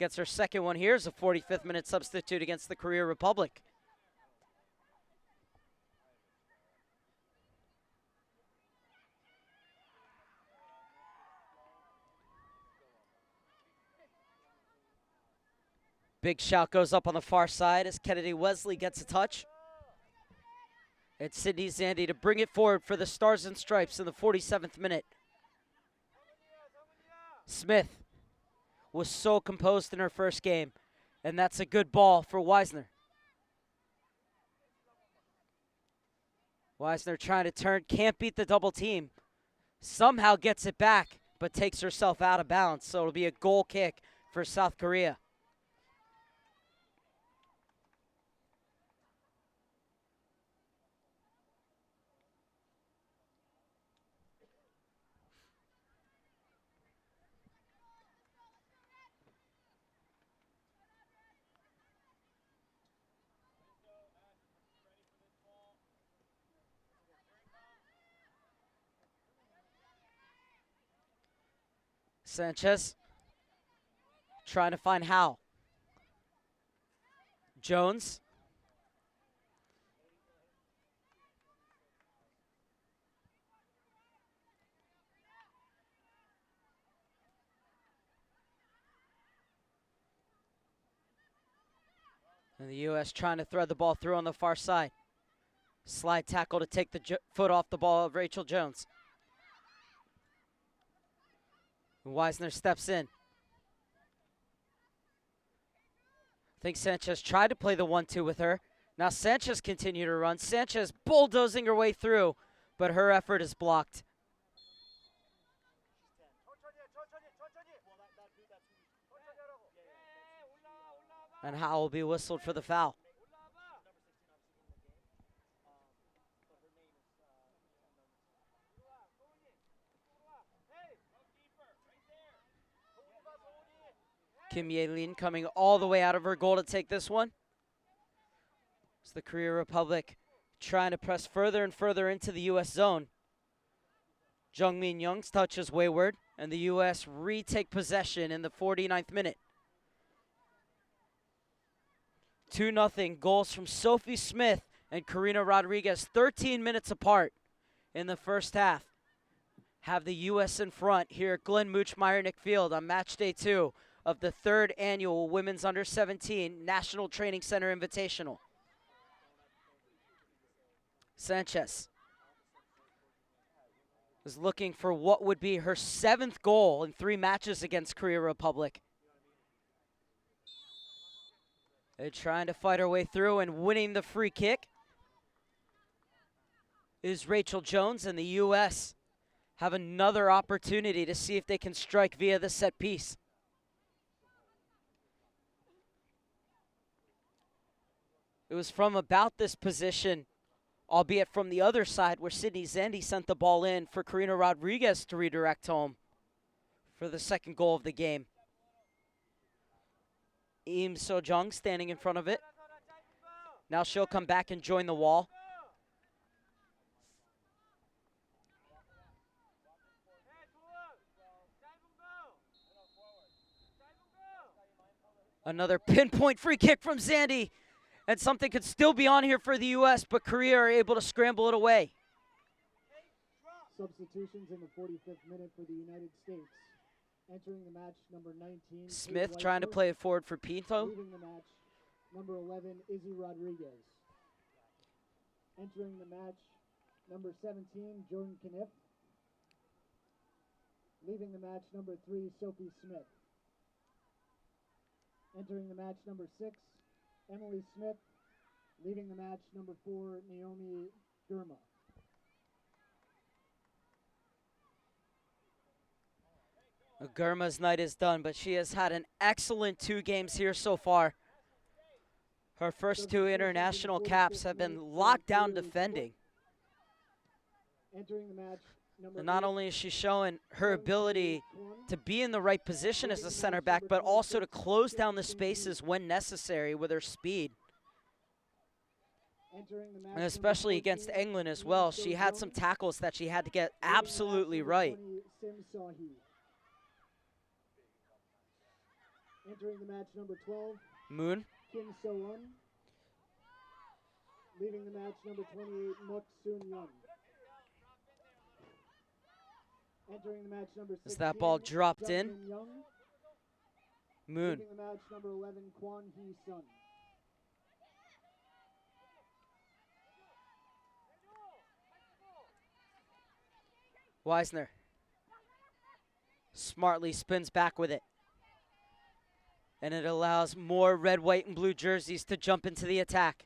Gets her second one here as a 45th minute substitute against the Korea Republic. Big shout goes up on the far side as Kennedy Wesley gets a touch. It's Sydney Zandy to bring it forward for the Stars and Stripes in the 47th minute. Smith was so composed in her first game, and that's a good ball for Weisner. Weisner trying to turn, can't beat the double team. Somehow gets it back, but takes herself out of bounds, so it'll be a goal kick for South Korea. Sanchez trying to find Howe. Jones. And the U.S. trying to thread the ball through on the far side. Slide tackle to take the foot off the ball of Rachel Jones. Weisner steps in. I think Sanchez tried to play the 1-2 with her. Now Sanchez continued to run. Sanchez bulldozing her way through, but her effort is blocked. And Howe will be whistled for the foul. Kim Ye-Lin coming all the way out of her goal to take this one. It's the Korea Republic trying to press further and further into the U.S. zone. Jung Min Young's touch is wayward, and the U.S. retake possession in the 49th minute. 2-0 goals from Sophie Smith and Karina Rodriguez, 13 minutes apart in the first half. Have the U.S. in front here at Glenn Mooch-Meyernick Field on match day 2 of the 3rd annual Women's Under-17 National Training Center Invitational. Sanchez is looking for what would be her 7th goal in 3 matches against Korea Republic. They're trying to fight her way through, and winning the free kick is Rachel Jones, and the U.S. have another opportunity to see if they can strike via the set piece. It was from about this position, albeit from the other side, where Sydney Zandy sent the ball in for Karina Rodriguez to redirect home for the 2nd goal of the game. Im So-jung standing in front of it. Now she'll come back and join the wall. Another pinpoint free kick from Zandy. And something could still be on here for the U.S., but Korea are able to scramble it away. Substitutions in the 45th minute for the United States. Entering the match, number 19. Smith trying to play it forward for Pinto. Leaving the match, number 11, Izzy Rodriguez. Entering the match, number 17, Jordan Knipp. Leaving the match, number 3, Sophie Smith. Entering the match, number 6, Emily Smith. Leaving the match, number 4, Naomi Gurma. Gurma's night is done, but she has had an excellent 2 games here so far. Her first 2 international caps have been locked down defending. Entering the match, and not only is she showing her ability to be in the right position as a center back, but also to close down the spaces when necessary with her speed. And especially against England as well, she had some tackles that she had to get absolutely right. Sim Sahi. Entering the match, number 12, Moon. Kim So-un. Leaving the match, number 28, Muk Soon-yun. Entering the match, number 16, As that ball dropped in. Jung-min Young. Moon. Leaving the match, number 11, Kwon Hee-sun. Weisner smartly spins back with it. And it allows more red, white, and blue jerseys to jump into the attack.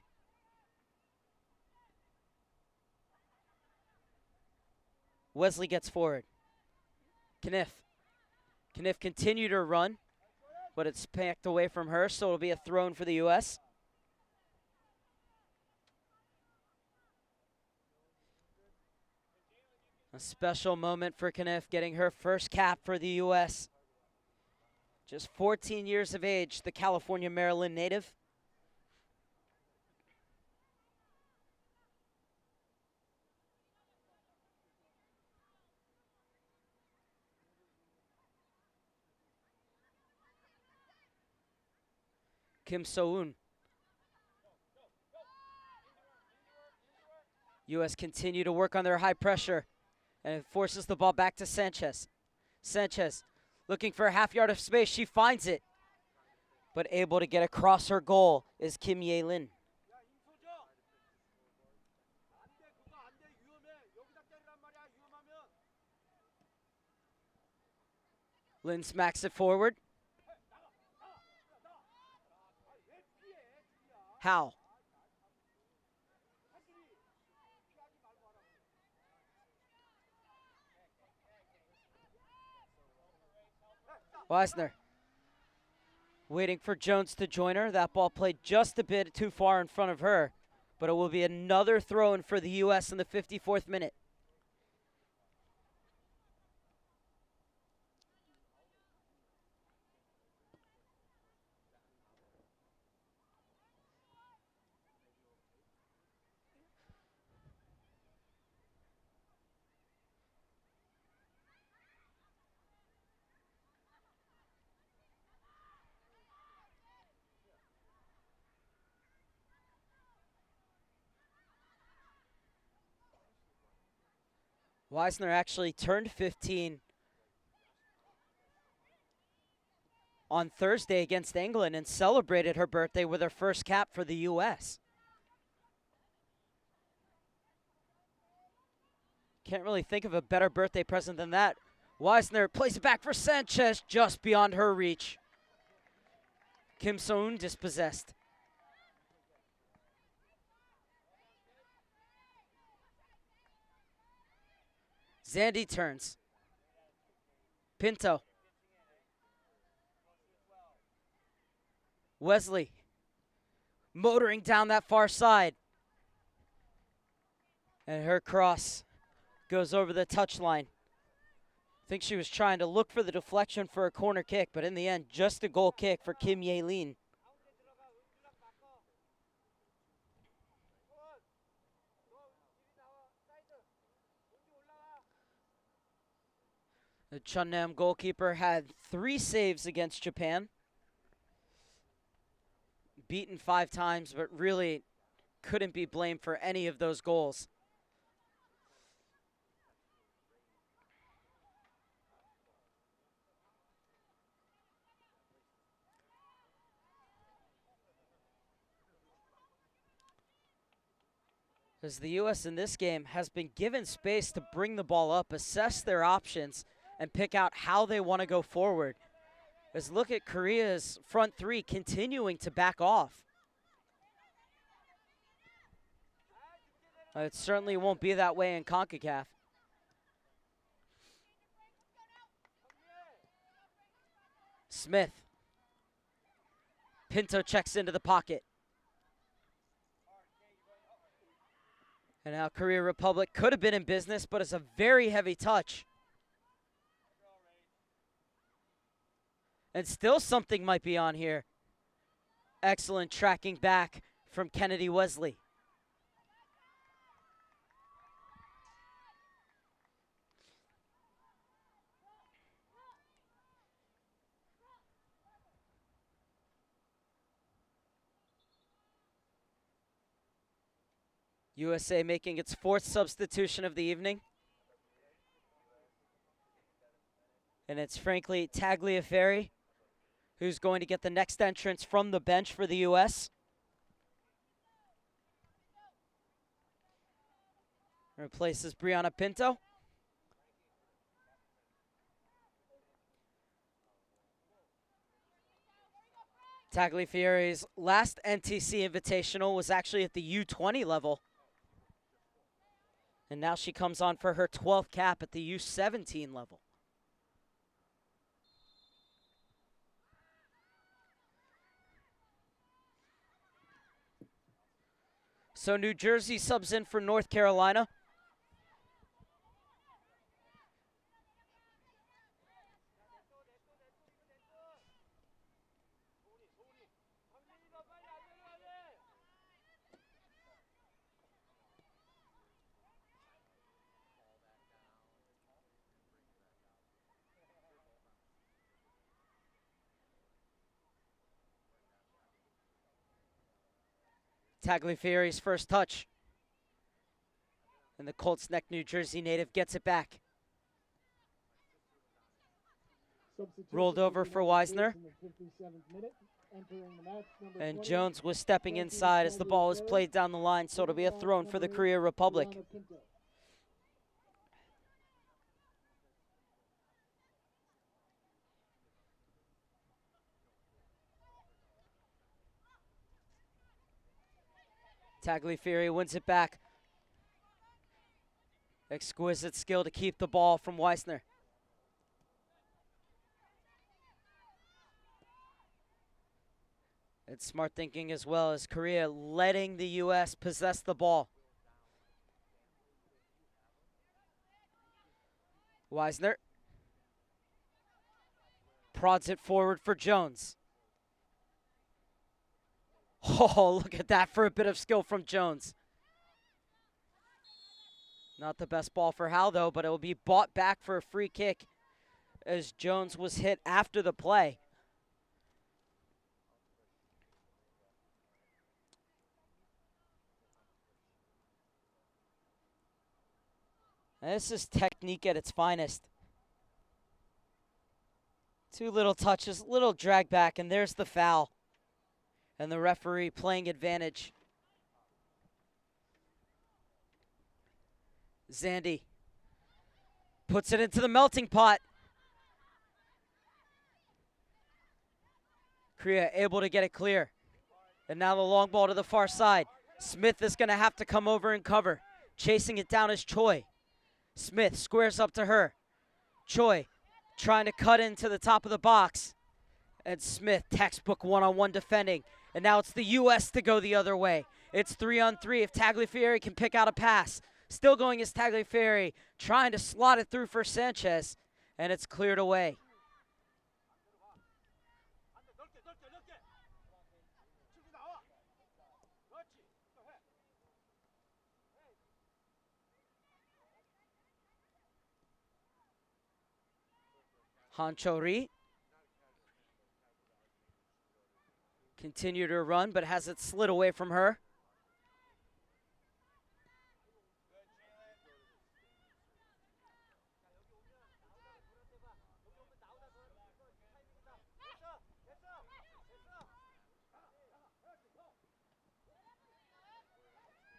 Wesley gets forward. Kniff continued her run, but it's packed away from her, so it'll be a throw-in for the U.S. A special moment for Kniff, getting her first cap for the U.S. Just 14 years of age, the California, Maryland native. Kim So-un. U.S. continue to work on their high pressure, and it forces the ball back to Sanchez. Sanchez looking for a half yard of space. She finds it, but able to get across her goal is Kim Ye-lin. Lin smacks it forward. How? Weisner waiting for Jones to join her. That ball played just a bit too far in front of her, but it will be another throw-in for the U.S. in the 54th minute. Weisner actually turned 15 on Thursday against England and celebrated her birthday with her first cap for the U.S. Can't really think of a better birthday present than that. Weisner plays it back for Sanchez, just beyond her reach. Kim So-un dispossessed. Zandy turns. Pinto. Wesley motoring down that far side. And her cross goes over the touchline. I think she was trying to look for the deflection for a corner kick, but in the end, just a goal kick for Kim Ye-lin. The Chunnam goalkeeper had 3 saves against Japan. Beaten 5 times, but really couldn't be blamed for any of those goals. As the U.S. in this game has been given space to bring the ball up, assess their options, and pick out how they want to go forward. As look at Korea's front 3 continuing to back off. It certainly won't be that way in CONCACAF. Smith. Pinto checks into the pocket. And now Korea Republic could have been in business, but it's a very heavy touch. And still something might be on here. Excellent tracking back from Kennedy Wesley. USA making its 4th substitution of the evening. And it's frankly Tagliaferri who's going to get the next entrance from the bench for the U.S. Replaces Brianna Pinto. Tagliaferri's last NTC Invitational was actually at the U20 level. And now she comes on for her 12th cap at the U17 level. So New Jersey subs in for North Carolina. Tagliaferri's first touch. And the Colts Neck, New Jersey native gets it back. Rolled over for Wisner. And Jones was stepping inside as the ball was played down the line, so it'll be a throw for the Korea Republic. Tagliaferri wins it back. Exquisite skill to keep the ball from Wisner. It's smart thinking as well as Korea letting the U.S. possess the ball. Wisner prods it forward for Jones. Oh, look at that for a bit of skill from Jones. Not the best ball for Hal, though, but it will be bought back for a free kick as Jones was hit after the play. And this is technique at its finest. 2 little touches, little drag back, and there's the foul. And the referee playing advantage. Zandy puts it into the melting pot. Korea able to get it clear. And now the long ball to the far side. Smith is going to have to come over and cover. Chasing it down is Choi. Smith squares up to her. Choi trying to cut into the top of the box. And Smith, textbook one-on-one defending. And now it's the U.S. to go the other way. It's 3-on-3 if Tagliaferri can pick out a pass. Still going is Tagliaferri, trying to slot it through for Sanchez. And it's cleared away. Hanchori. Continued her run, but has it slid away from her.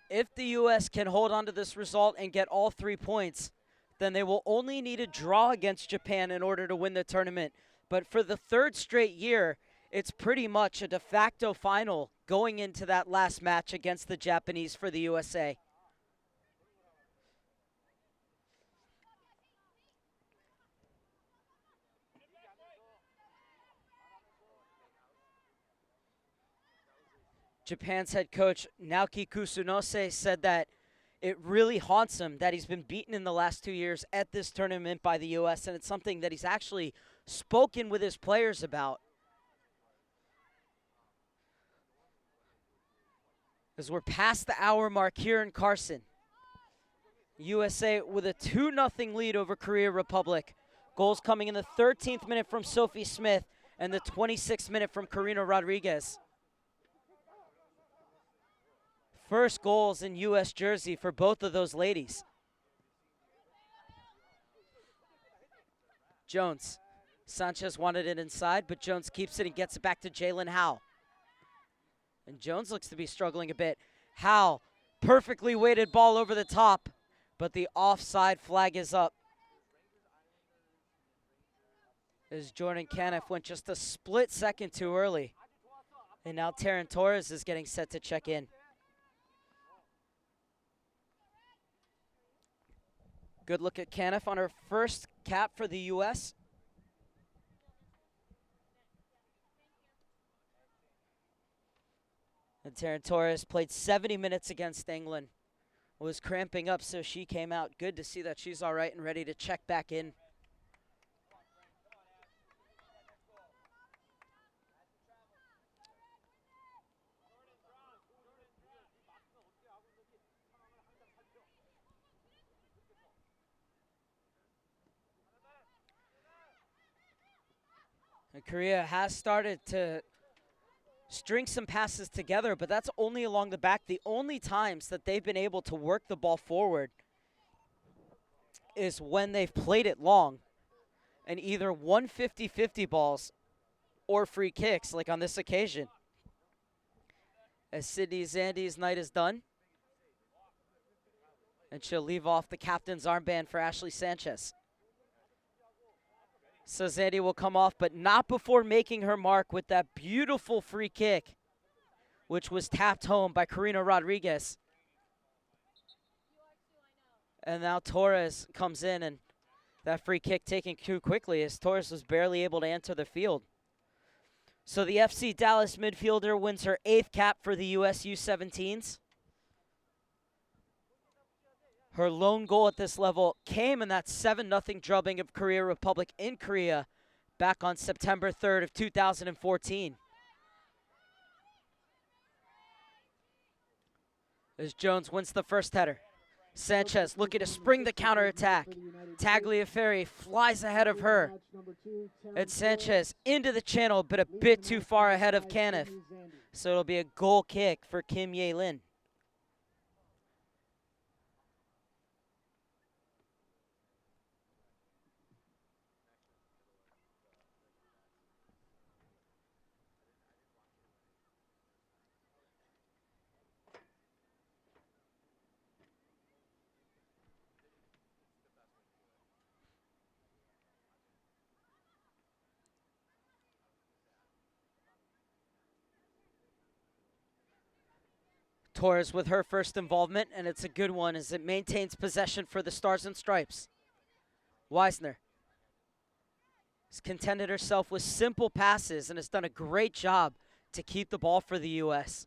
If the U.S. can hold on to this result and get all 3 points, then they will only need a draw against Japan in order to win the tournament. But for the 3rd straight year, it's pretty much a de facto final going into that last match against the Japanese for the USA. Japan's head coach, Naoki Kusunose, said that it really haunts him that he's been beaten in the last 2 years at this tournament by the U.S., and it's something that he's actually spoken with his players about. As we're past the hour mark here in Carson. USA with a 2-0 lead over Korea Republic. Goals coming in the 13th minute from Sophie Smith and the 26th minute from Karina Rodriguez. First goals in U.S. jersey for both of those ladies. Jones. Sanchez wanted it inside, but Jones keeps it and gets it back to Jalen Howe. And Jones looks to be struggling a bit. Howe, perfectly weighted ball over the top, but the offside flag is up. As Jordan Caniff went just a split second too early. And now Taryn Torres is getting set to check in. Good look at Caniff on her first cap for the U.S. And Taryn Torres played 70 minutes against England. Was cramping up, so she came out. Good to see that she's all right and ready to check back in. And Korea has started to string some passes together, but that's only along the back. The only times that they've been able to work the ball forward is when they've played it long and either won 50-50 balls or free kicks, like on this occasion. As Sydney Zandy's night is done, and she'll leave off the captain's armband for Ashley Sanchez. So Zandy will come off, but not before making her mark with that beautiful free kick, which was tapped home by Karina Rodriguez. And now Torres comes in, and that free kick taken too quickly as Torres was barely able to enter the field. So the FC Dallas midfielder wins her 8th cap for the US U17s. Her lone goal at this level came in that 7-0 drubbing of Korea Republic in Korea back on September 3rd of 2014. As Jones wins the first header. Sanchez looking to spring the counterattack. Tagliaferri flies ahead of her. And Sanchez into the channel, but a bit too far ahead of Caniff. So it'll be a goal kick for Kim Ye-Lin. Torres with her first involvement, and it's a good one as it maintains possession for the Stars and Stripes. Weisner has contented herself with simple passes and has done a great job to keep the ball for the U.S.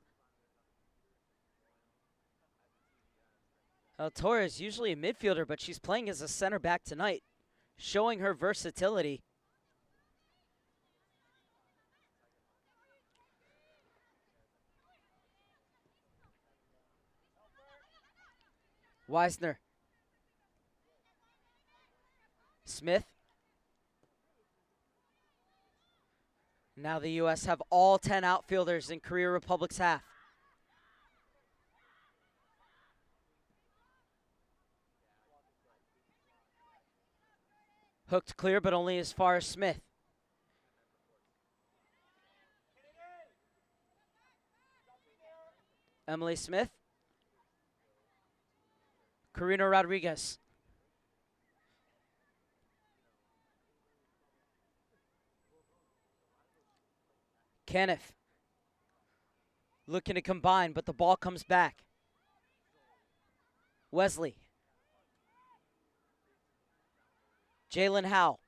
Torres usually a midfielder, but she's playing as a center back tonight, showing her versatility. Weisner. Smith. Now the U.S. have all 10 outfielders in Korea Republic's half. Hooked clear, but only as far as Smith. Emily Smith. Karina Rodriguez. Caniff. Looking to combine, but the ball comes back. Wesley. Jalen Howe.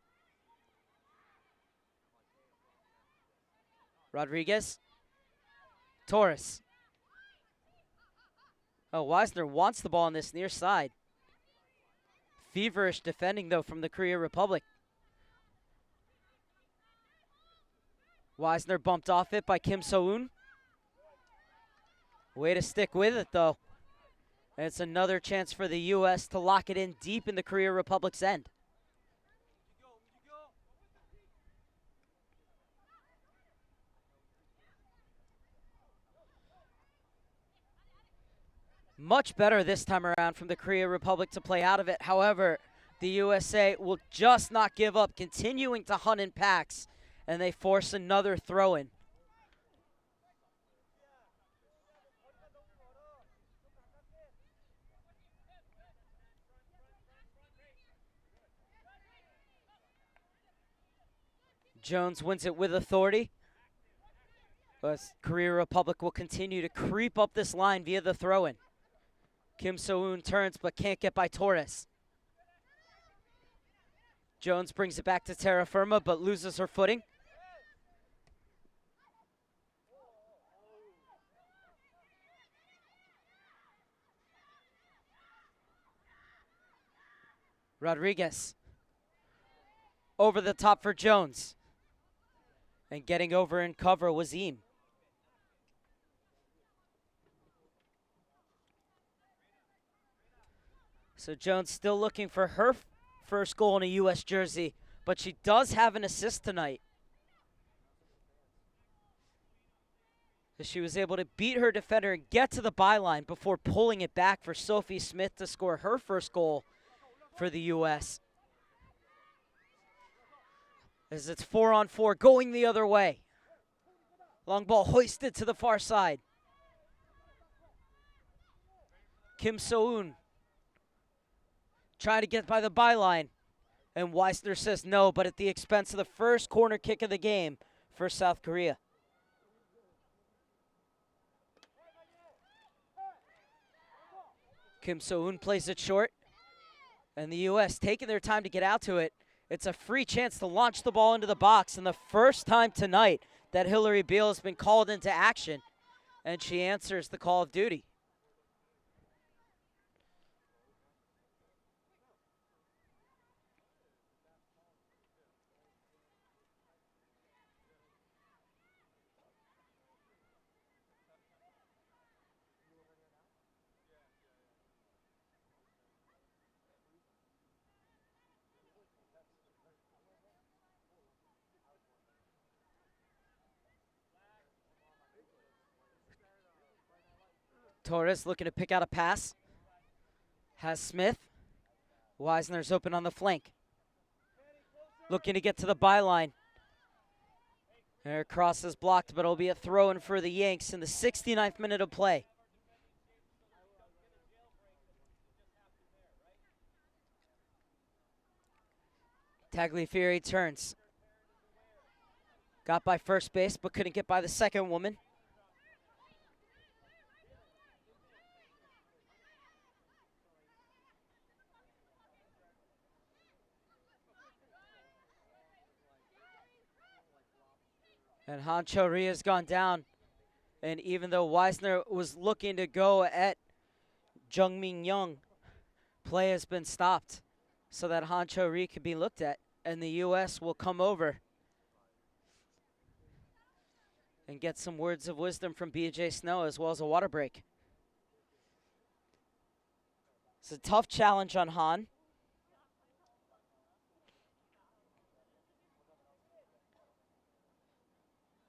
Rodriguez. Torres. Oh, Weisner wants the ball on this near side. Feverish defending, though, from the Korea Republic. Weisner bumped off it by Kim So-eun. Way to stick with it, though. And it's another chance for the U.S. to lock it in deep in the Korea Republic's end. Much better this time around from the Korea Republic to play out of it. However, the USA will just not give up, continuing to hunt in packs, and they force another throw-in. Jones wins it with authority. But Korea Republic will continue to creep up this line via the throw-in. Kim So-eun turns but can't get by Torres. Jones brings it back to Terra Firma but loses her footing. Rodriguez. Over the top for Jones. And getting over in cover was Eam. So Jones still looking for her first goal in a U.S. jersey, but she does have an assist tonight. She was able to beat her defender and get to the byline before pulling it back for Sophie Smith to score her first goal for the U.S. As it's 4-on-4 going the other way. Long ball hoisted to the far side. Kim So-eun trying to get by the byline. And Weissner says no, but at the expense of the first corner kick of the game for South Korea. Kim So-eun plays it short. And the U.S. taking their time to get out to it. It's a free chance to launch the ball into the box. And the first time tonight that Hillary Beale has been called into action. And she answers the call of duty. Torres looking to pick out a pass. Has Smith. Weissner's open on the flank. Looking to get to the byline. Her cross is blocked, but it'll be a throw-in for the Yanks in the 69th minute of play. Tagliafieri turns. Got by first base, but couldn't get by the second woman. And Han Cho-ri has gone down. And even though Weissner was looking to go at Jung Min-young, play has been stopped so that Han Cho-ri could be looked at. And the U.S. will come over and get some words of wisdom from B.J. Snow as well as a water break. It's a tough challenge on Han.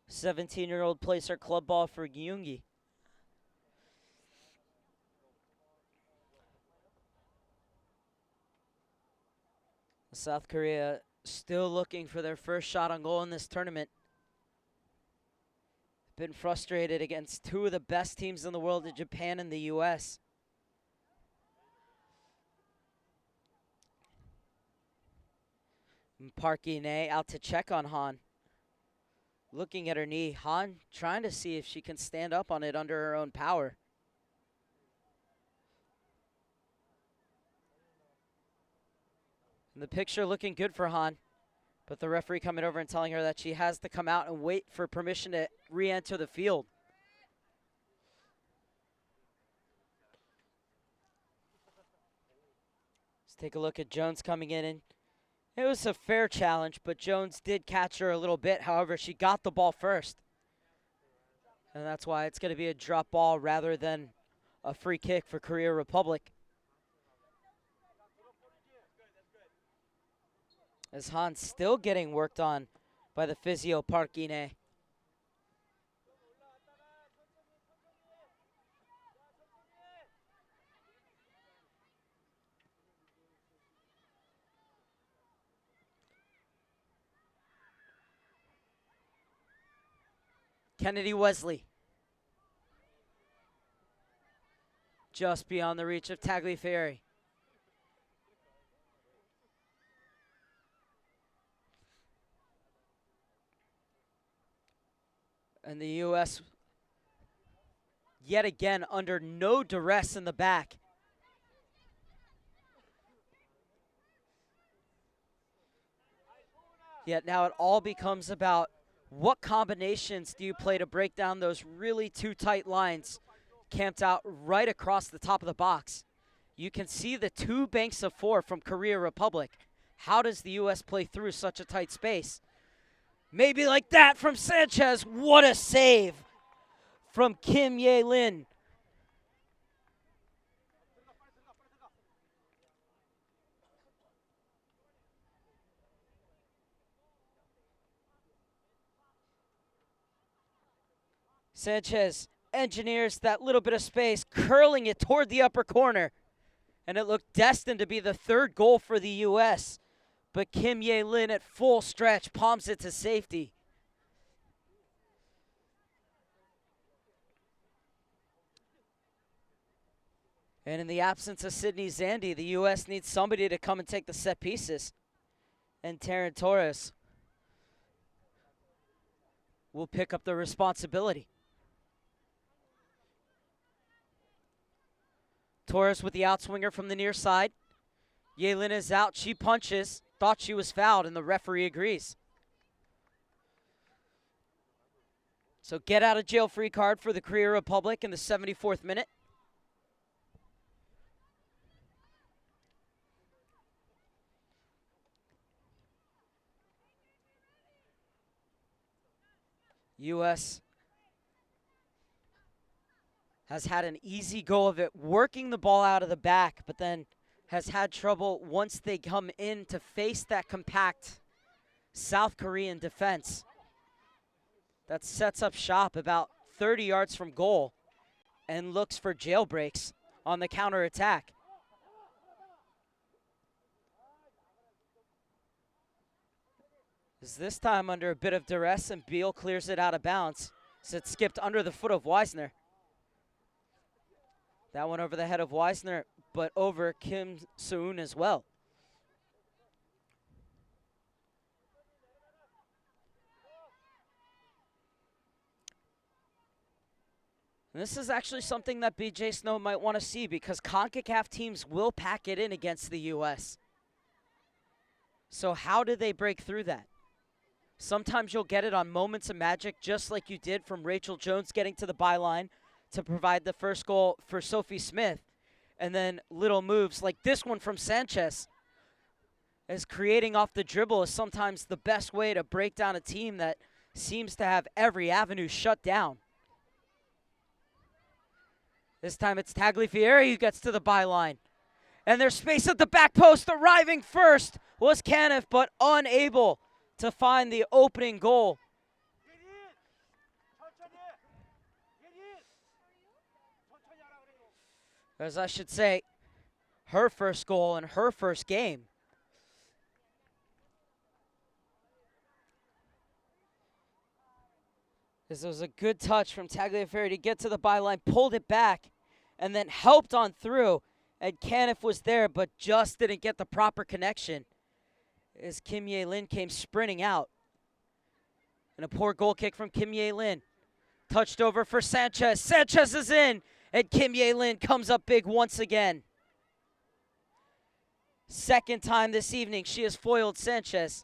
"17-year-old plays her club ball for Gyungi. South Korea still looking for their first shot on goal in this tournament. Been frustrated against two of the best teams in the world, in Japan and the U.S. Park In-ae out to check on Han. Looking at her knee, Han trying to see if she can stand up on it under her own power. And the picture looking good for Han, but the referee coming over and telling her that she has to come out and wait for permission to re-enter the field. Let's take a look at Jones coming in. And it was a fair challenge, but Jones did catch her a little bit. However, she got the ball first. And that's why it's going to be a drop ball rather than a free kick for Korea Republic. As Han's still getting worked on by the physio Park In-ae. Kennedy Wesley. Just beyond the reach of Tagliafieri. And the U.S. yet again under no duress in the back. Yet now it all becomes about what combinations do you play to break down those really two tight lines camped out right across the top of the box. You can see the two banks of four from Korea Republic. How does the U.S. play through such a tight space? Maybe like that from Sanchez. What a save from Kim Ye-lin. Sanchez engineers that little bit of space, curling it toward the upper corner. And it looked destined to be the third goal for the U.S. But Kim Ye-lin at full stretch palms it to safety. And in the absence of Sidney Zandi, the U.S. needs somebody to come and take the set pieces. And Taryn Torres will pick up the responsibility. Torres with the outswinger from the near side. Ye-lin is out. She punches. Thought she was fouled, and the referee agrees. So get out of jail free card for the Korea Republic in the 74th minute. U.S. has had an easy go of it, working the ball out of the back, but then has had trouble once they come in to face that compact South Korean defense that sets up shop about 30 yards from goal and looks for jailbreaks on the counterattack. This time under a bit of duress, and Beal clears it out of bounds. So it skipped under the foot of Weisner. That one over the head of Weisner, but over Kim Seung as well. And this is actually something that BJ Snow might want to see, because CONCACAF teams will pack it in against the U.S. So how do they break through that? Sometimes you'll get it on moments of magic, just like you did from Rachel Jones getting to the byline to provide the first goal for Sophie Smith. And then little moves like this one from Sanchez, as creating off the dribble is sometimes the best way to break down a team that seems to have every avenue shut down. This time it's Tagliafieri who gets to the byline. And there's space at the back post. Arriving first was Caniff, but unable to find the opening goal. As I should say, her first goal in her first game. This was a good touch from Tagliafieri to get to the byline, pulled it back, and then helped on through. And Caniff was there, but just didn't get the proper connection as Kim Ye-lin came sprinting out. And a poor goal kick from Kim Ye-lin. Touched over for Sanchez. Sanchez is in, and Kim Ye-lin comes up big once again. Second time this evening she has foiled Sanchez.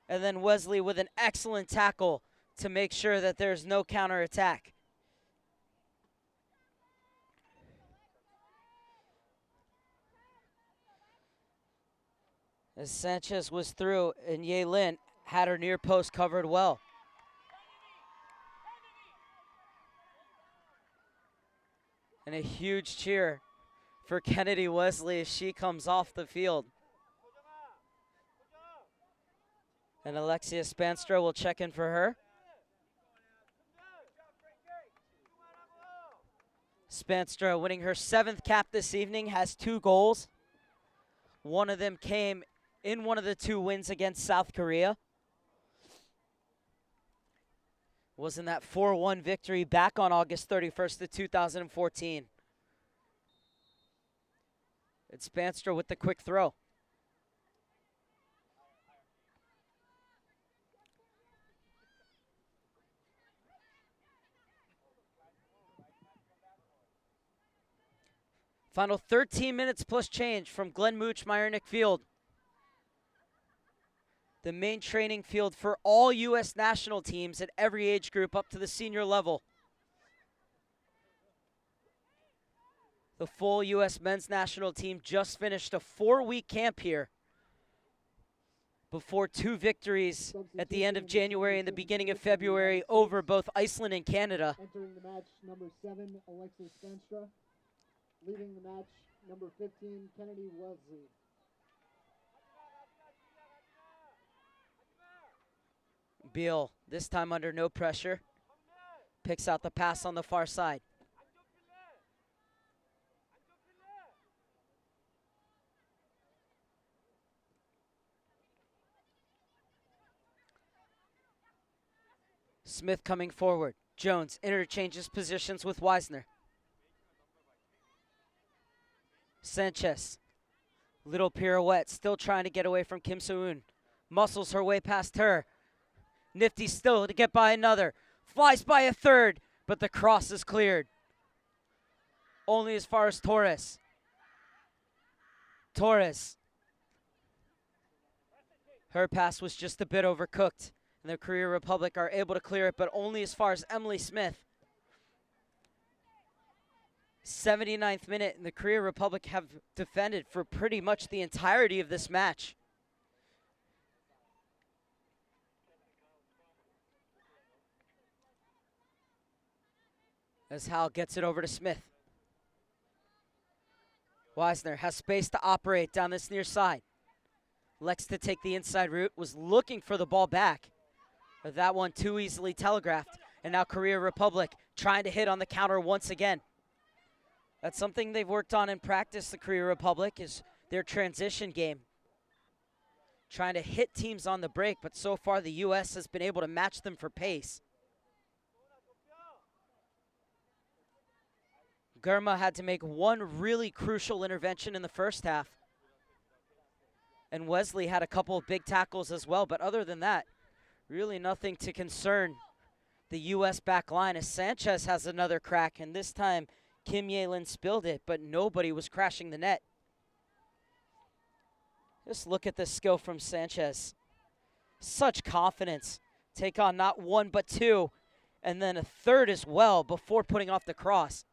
And then Wesley with an excellent tackle to make sure that there's no counterattack. As Sanchez was through, and Ye-lin had her near post covered well. And a huge cheer for Kennedy Wesley as she comes off the field. And Alexia Spanstra will check in for her. Spanstra winning her 7th cap this evening, has 2 goals. One of them came in one of the 2 wins against South Korea. Was in that 4-1 victory back on August 31st of 2014. It's Spanstra with the quick throw. Final 13 minutes plus change from Glenn Mooch Meyernick Field. The main training field for all U.S. national teams at every age group up to the senior level. The full U.S. men's national team just finished a 4-week camp here before 2 victories at the end of January and the beginning of February over both Iceland and Canada. Entering the match, number 7, Alexis Spanstra. Leading the match, number 15, Kennedy Wellesley. Beal, this time under no pressure, picks out the pass on the far side. Smith coming forward. Jones interchanges positions with Weisner. Sanchez, little pirouette, still trying to get away from Kim So-eun. Muscles her way past her. Nifty still to get by another. Flies by a third, but the cross is cleared. Only as far as Torres. Torres. Her pass was just a bit overcooked. And the Korea Republic are able to clear it, but only as far as Emily Smith. 79th minute, and the Korea Republic have defended for pretty much the entirety of this match. As Hal gets it over to Smith. Weisner has space to operate down this near side. Elects to take the inside route, was looking for the ball back. But that one too easily telegraphed. And now Korea Republic trying to hit on the counter once again. That's something they've worked on in practice, the Korea Republic, is their transition game. Trying to hit teams on the break, but so far the U.S. has been able to match them for pace. Gurma had to make one really crucial intervention in the first half. And Wesley had a couple of big tackles as well, but other than that, really nothing to concern the U.S. back line as Sanchez has another crack, and this time Kim Ye-lin spilled it, but nobody was crashing the net. Just look at this skill from Sanchez. Such confidence. Take on not one but two, and then a third as well before putting off the cross.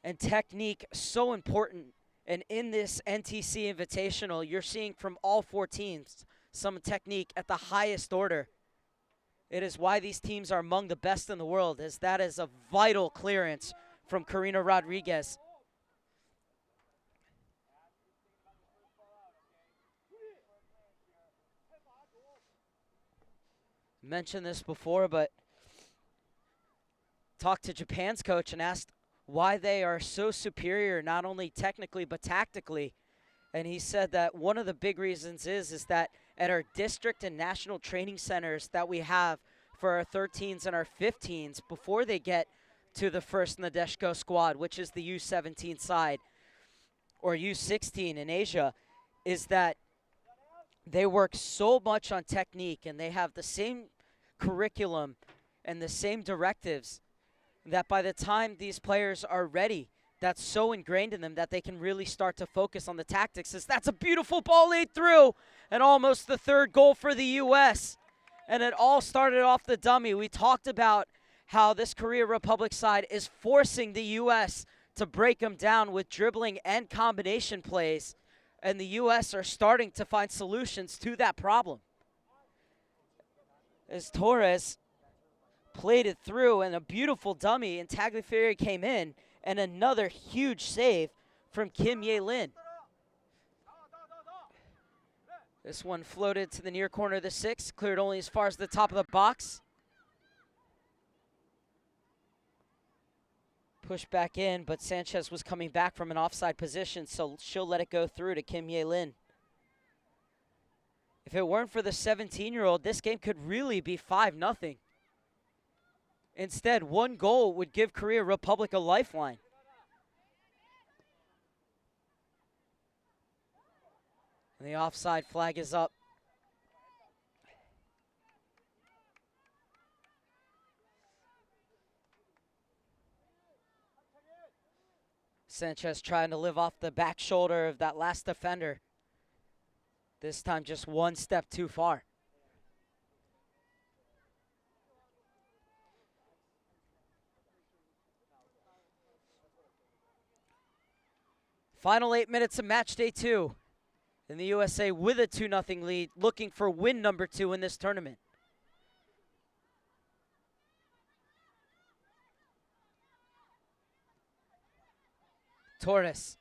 And technique, so important. And in this NTC Invitational, you're seeing from all 4 teams some technique at the highest order. It is why these teams are among the best in the world, as that is a vital clearance from Karina Rodriguez. Mentioned this before, but talked to Japan's coach and asked why they are so superior, not only technically but tactically. And he said that one of the big reasons is that at our district and national training centers that we have for our 13s and our 15s before they get to the first Nadeshko squad, which is the U17 side, or U16 in Asia, is that they work so much on technique and they have the same curriculum and the same directives that by the time these players are ready, that's so ingrained in them that they can really start to focus on the tactics. That's a beautiful ball laid through, and almost the third goal for the U.S. And it all started off the dummy. We talked about how this Korea Republic side is forcing the U.S. to break them down with dribbling and combination plays, and the U.S. are starting to find solutions to that problem. As Torres played it through, and a beautiful dummy, and Tagliafieri came in, and another huge save from Kim Ye-lin. This one floated to the near corner of the 6, cleared only as far as the top of the box. Pushed back in, but Sanchez was coming back from an offside position, so she'll let it go through to Kim Ye-lin. If it weren't for the 17-year-old, this game could really be 5-0. Instead, one goal would give Korea Republic a lifeline. And the offside flag is up. Sanchez trying to live off the back shoulder of that last defender. This time just one step too far. Final 8 minutes of match day 2. And the USA with a 2-0 lead, looking for win number 2 in this tournament. Torres.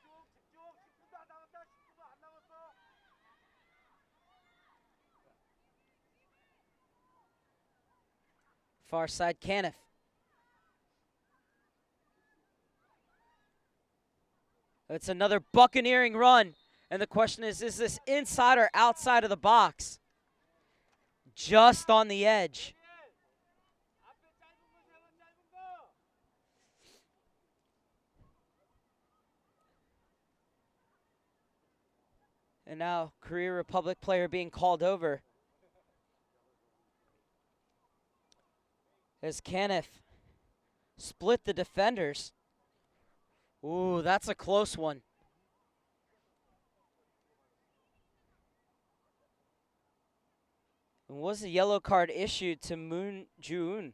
Far side, Caniff. It's another buccaneering run. And the question is this inside or outside of the box? Just on the edge. And now Korea Republic player being called over. As Caniff split the defenders. Ooh, that's a close one. And was a yellow card issued to Moon Ju-un?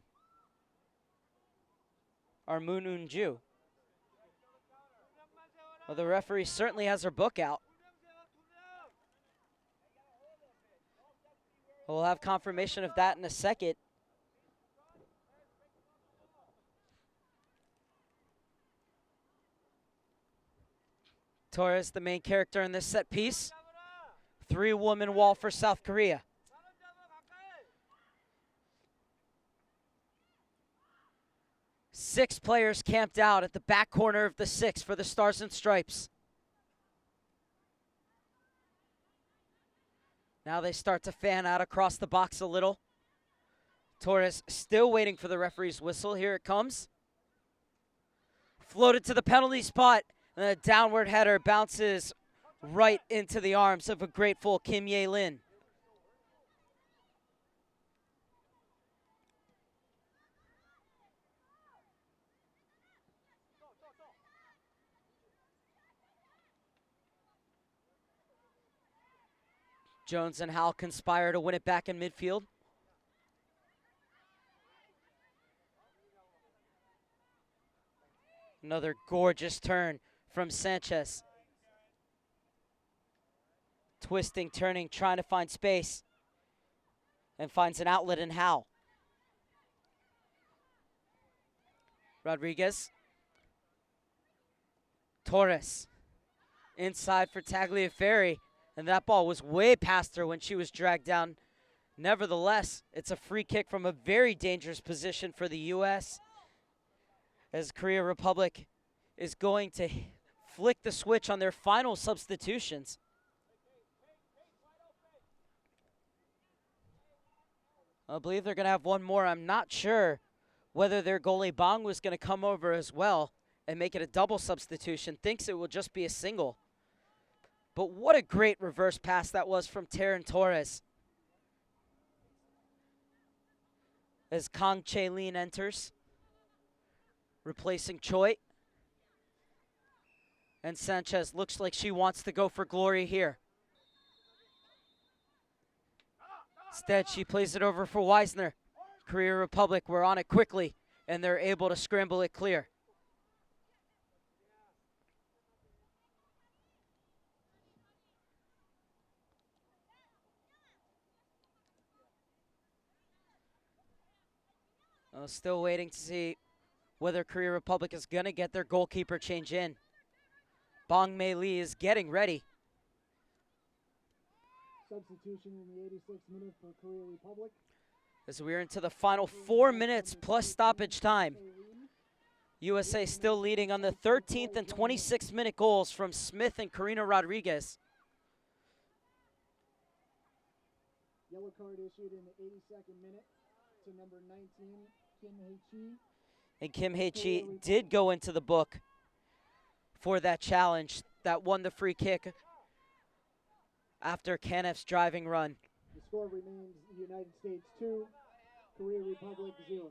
Or Moon Un-ju? Well, the referee certainly has her book out. We'll have confirmation of that in a second. Torres, the main character in this set piece. 3-woman wall for South Korea. Six players camped out at the back corner of the 6 for the Stars and Stripes. Now they start to fan out across the box a little. Torres still waiting for the referee's whistle. Here it comes. Floated to the penalty spot. And a downward header bounces right into the arms of a grateful Kim Ye-lin. Jones and Howell conspire to win it back in midfield. Another gorgeous turn from Sanchez. Twisting, turning, trying to find space. And finds an outlet in Howell. Rodriguez. Torres. Inside for Tagliaferri. And that ball was way past her when she was dragged down. Nevertheless, it's a free kick from a very dangerous position for the U.S. as Korea Republic is going to flick the switch on their final substitutions. I believe they're going to have one more. I'm not sure whether their goalie Bong was going to come over as well and make it a double substitution. Thinks it will just be a single. But what a great reverse pass that was from Terran Torres. As Kang Chae-lin enters, replacing Choi. And Sanchez looks like she wants to go for glory here. Instead, she plays it over for Weisner. Korea Republic were on it quickly, and they're able to scramble it clear. Still waiting to see whether Korea Republic is going to get their goalkeeper change in. Bong Mei Lee is getting ready. Substitution in the 86th minute for Korea Republic. As we're into the final 4 minutes plus stoppage time. USA still leading on the 13th and 26th minute goals from Smith and Karina Rodriguez. Yellow card issued in the 82nd minute to number 19, Kim Hae-chi. And Kim Hae-chi did go into the book for that challenge that won the free kick after Kanef's driving run. The score remains United States 2, Korea Republic 0.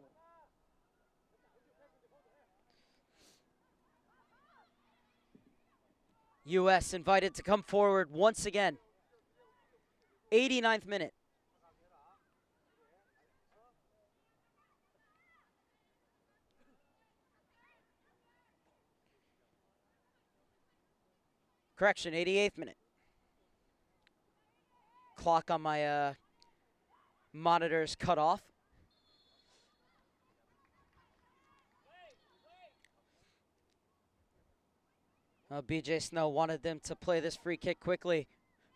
U.S. invited to come forward once again. 89th minute. Correction, 88th minute. Clock on my monitors cut off. BJ Snow wanted them to play this free kick quickly,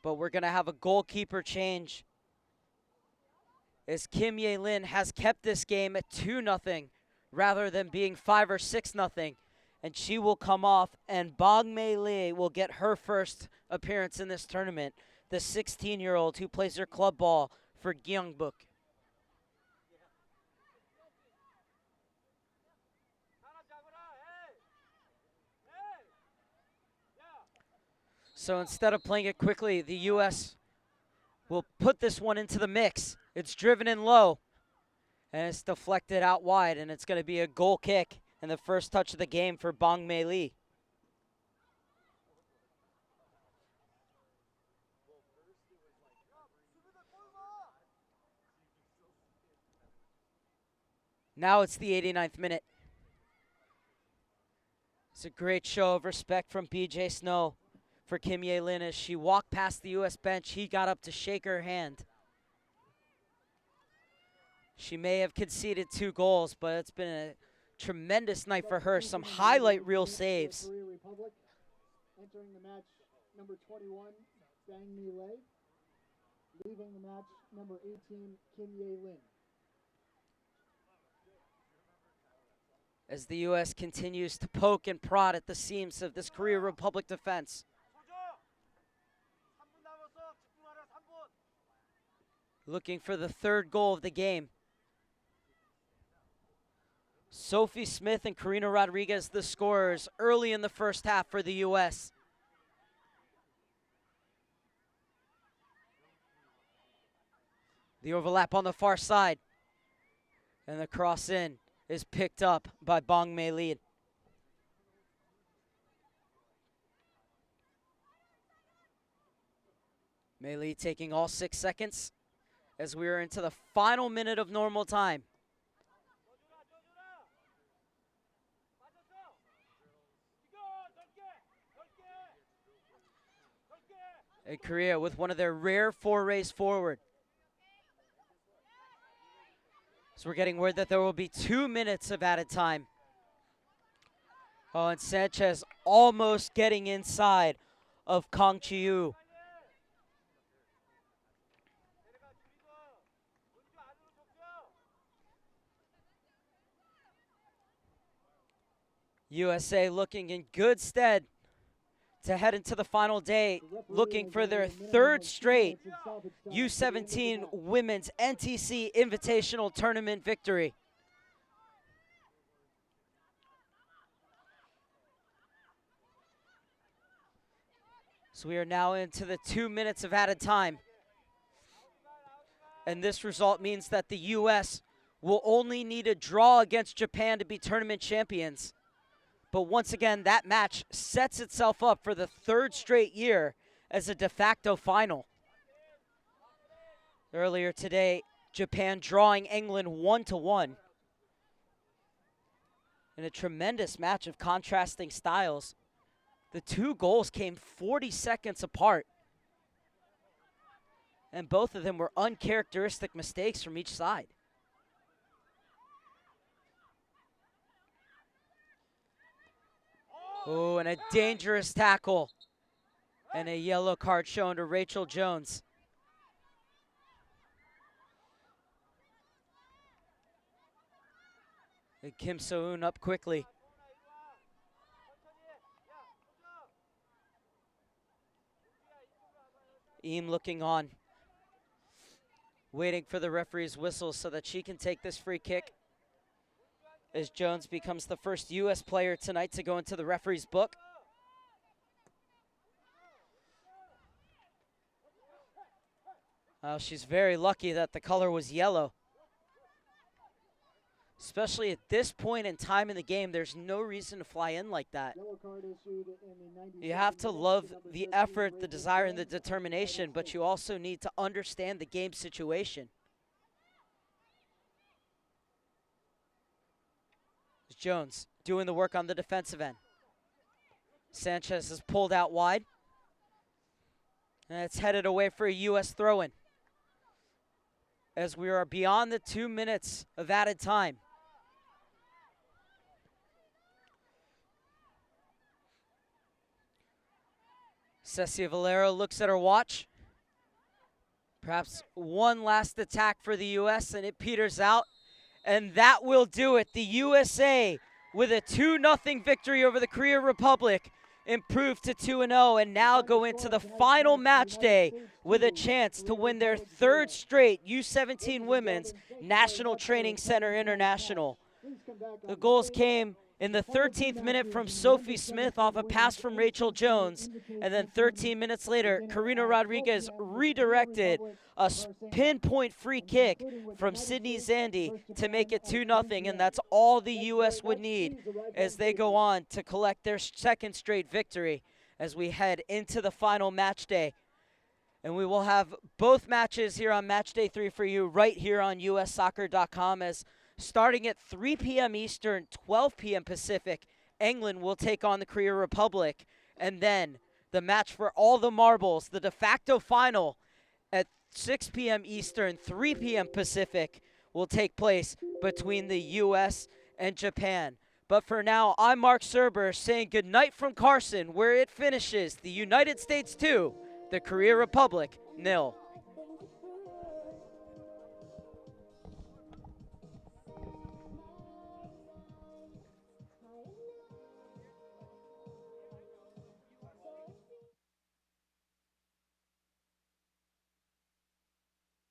but we're going to have a goalkeeper change as Kim Ye-lin has kept this game at 2-0 rather than being 5 or 6-0. And she will come off, and Bong Mei Lee will get her first appearance in this tournament, the 16-year-old who plays her club ball for Gyeongbuk. So instead of playing it quickly, the U.S. will put this one into the mix. It's driven in low, and it's deflected out wide, and it's going to be a goal kick and the first touch of the game for Bong Mei Lee. Now it's the 89th minute. It's a great show of respect from BJ Snow for Kim Ye-lin. As she walked past the U.S. bench, he got up to shake her hand. She may have conceded 2 goals, but it's been a tremendous night for her. Some highlight reel saves. Korea Republic entering the match, number 21, Bang Mi-lei. Leaving the match, number 18, Kim Ye-lin. As the U.S. continues to poke and prod at the seams of this Korea Republic defense. Looking for the 3rd goal of the game. Sophie Smith and Karina Rodriguez, the scorers early in the first half for the U.S. The overlap on the far side. And the cross in is picked up by Bong Mei Lee. Mei Lee taking all 6 seconds as we are into the final minute of normal time. And Korea with one of their rare forays forward. So we're getting word that there will be 2 minutes of added time. Oh, and Sanchez almost getting inside of Kang Chi-yu. USA looking in good stead to head into the final day, looking for their 3rd straight U17 Women's NTC Invitational Tournament victory. So we are now into the 2 minutes of added time. And this result means that the U.S. will only need a draw against Japan to be tournament champions. But once again, that match sets itself up for the 3rd straight year as a de facto final. Earlier today, Japan drawing England 1-1. In a tremendous match of contrasting styles. The 2 goals came 40 seconds apart. And both of them were uncharacteristic mistakes from each side. Oh, and a dangerous tackle. And a yellow card shown to Rachel Jones. And Kim So-eun up quickly. Eam looking on. waiting for the referee's whistle so that she can take this free kick, as Jones becomes the first U.S. player tonight to go into the referee's book. She's very lucky that the color was yellow. Especially at this point in time in the game, there's no reason to fly in like that. You have to love the effort, the desire, and the determination, but you also need to understand the game situation. Jones doing the work on the defensive end. Sanchez is pulled out wide. And it's headed away for a U.S. throw-in, as we are beyond the 2 minutes of added time. Cecia Valero looks at her watch. Perhaps one last attack for the U.S. and it peters out. And that will do it. The USA with a 2-0 victory over the Korea Republic, improved to 2-0, and now go into the final match day with a chance to win their 3rd straight U17 Women's National Training Center International. The goals came in the 13th minute from Sophie Smith off a pass from Rachel Jones, and then 13 minutes later, Karina Rodriguez redirected a pinpoint free kick from Sydney Zandy to make it 2-0, and that's all the U.S. would need as they go on to collect their 2nd straight victory as we head into the final match day. And we will have both matches here on match day 3 for you right here on ussoccer.com, as starting at 3 p.m. Eastern, 12 p.m. Pacific, England will take on the Korea Republic. And then the match for all the marbles, the de facto final at 6 p.m. Eastern, 3 p.m. Pacific, will take place between the U.S. and Japan. But for now, I'm Mark Serber saying goodnight from Carson, where it finishes the United States 2, the Korea Republic 0.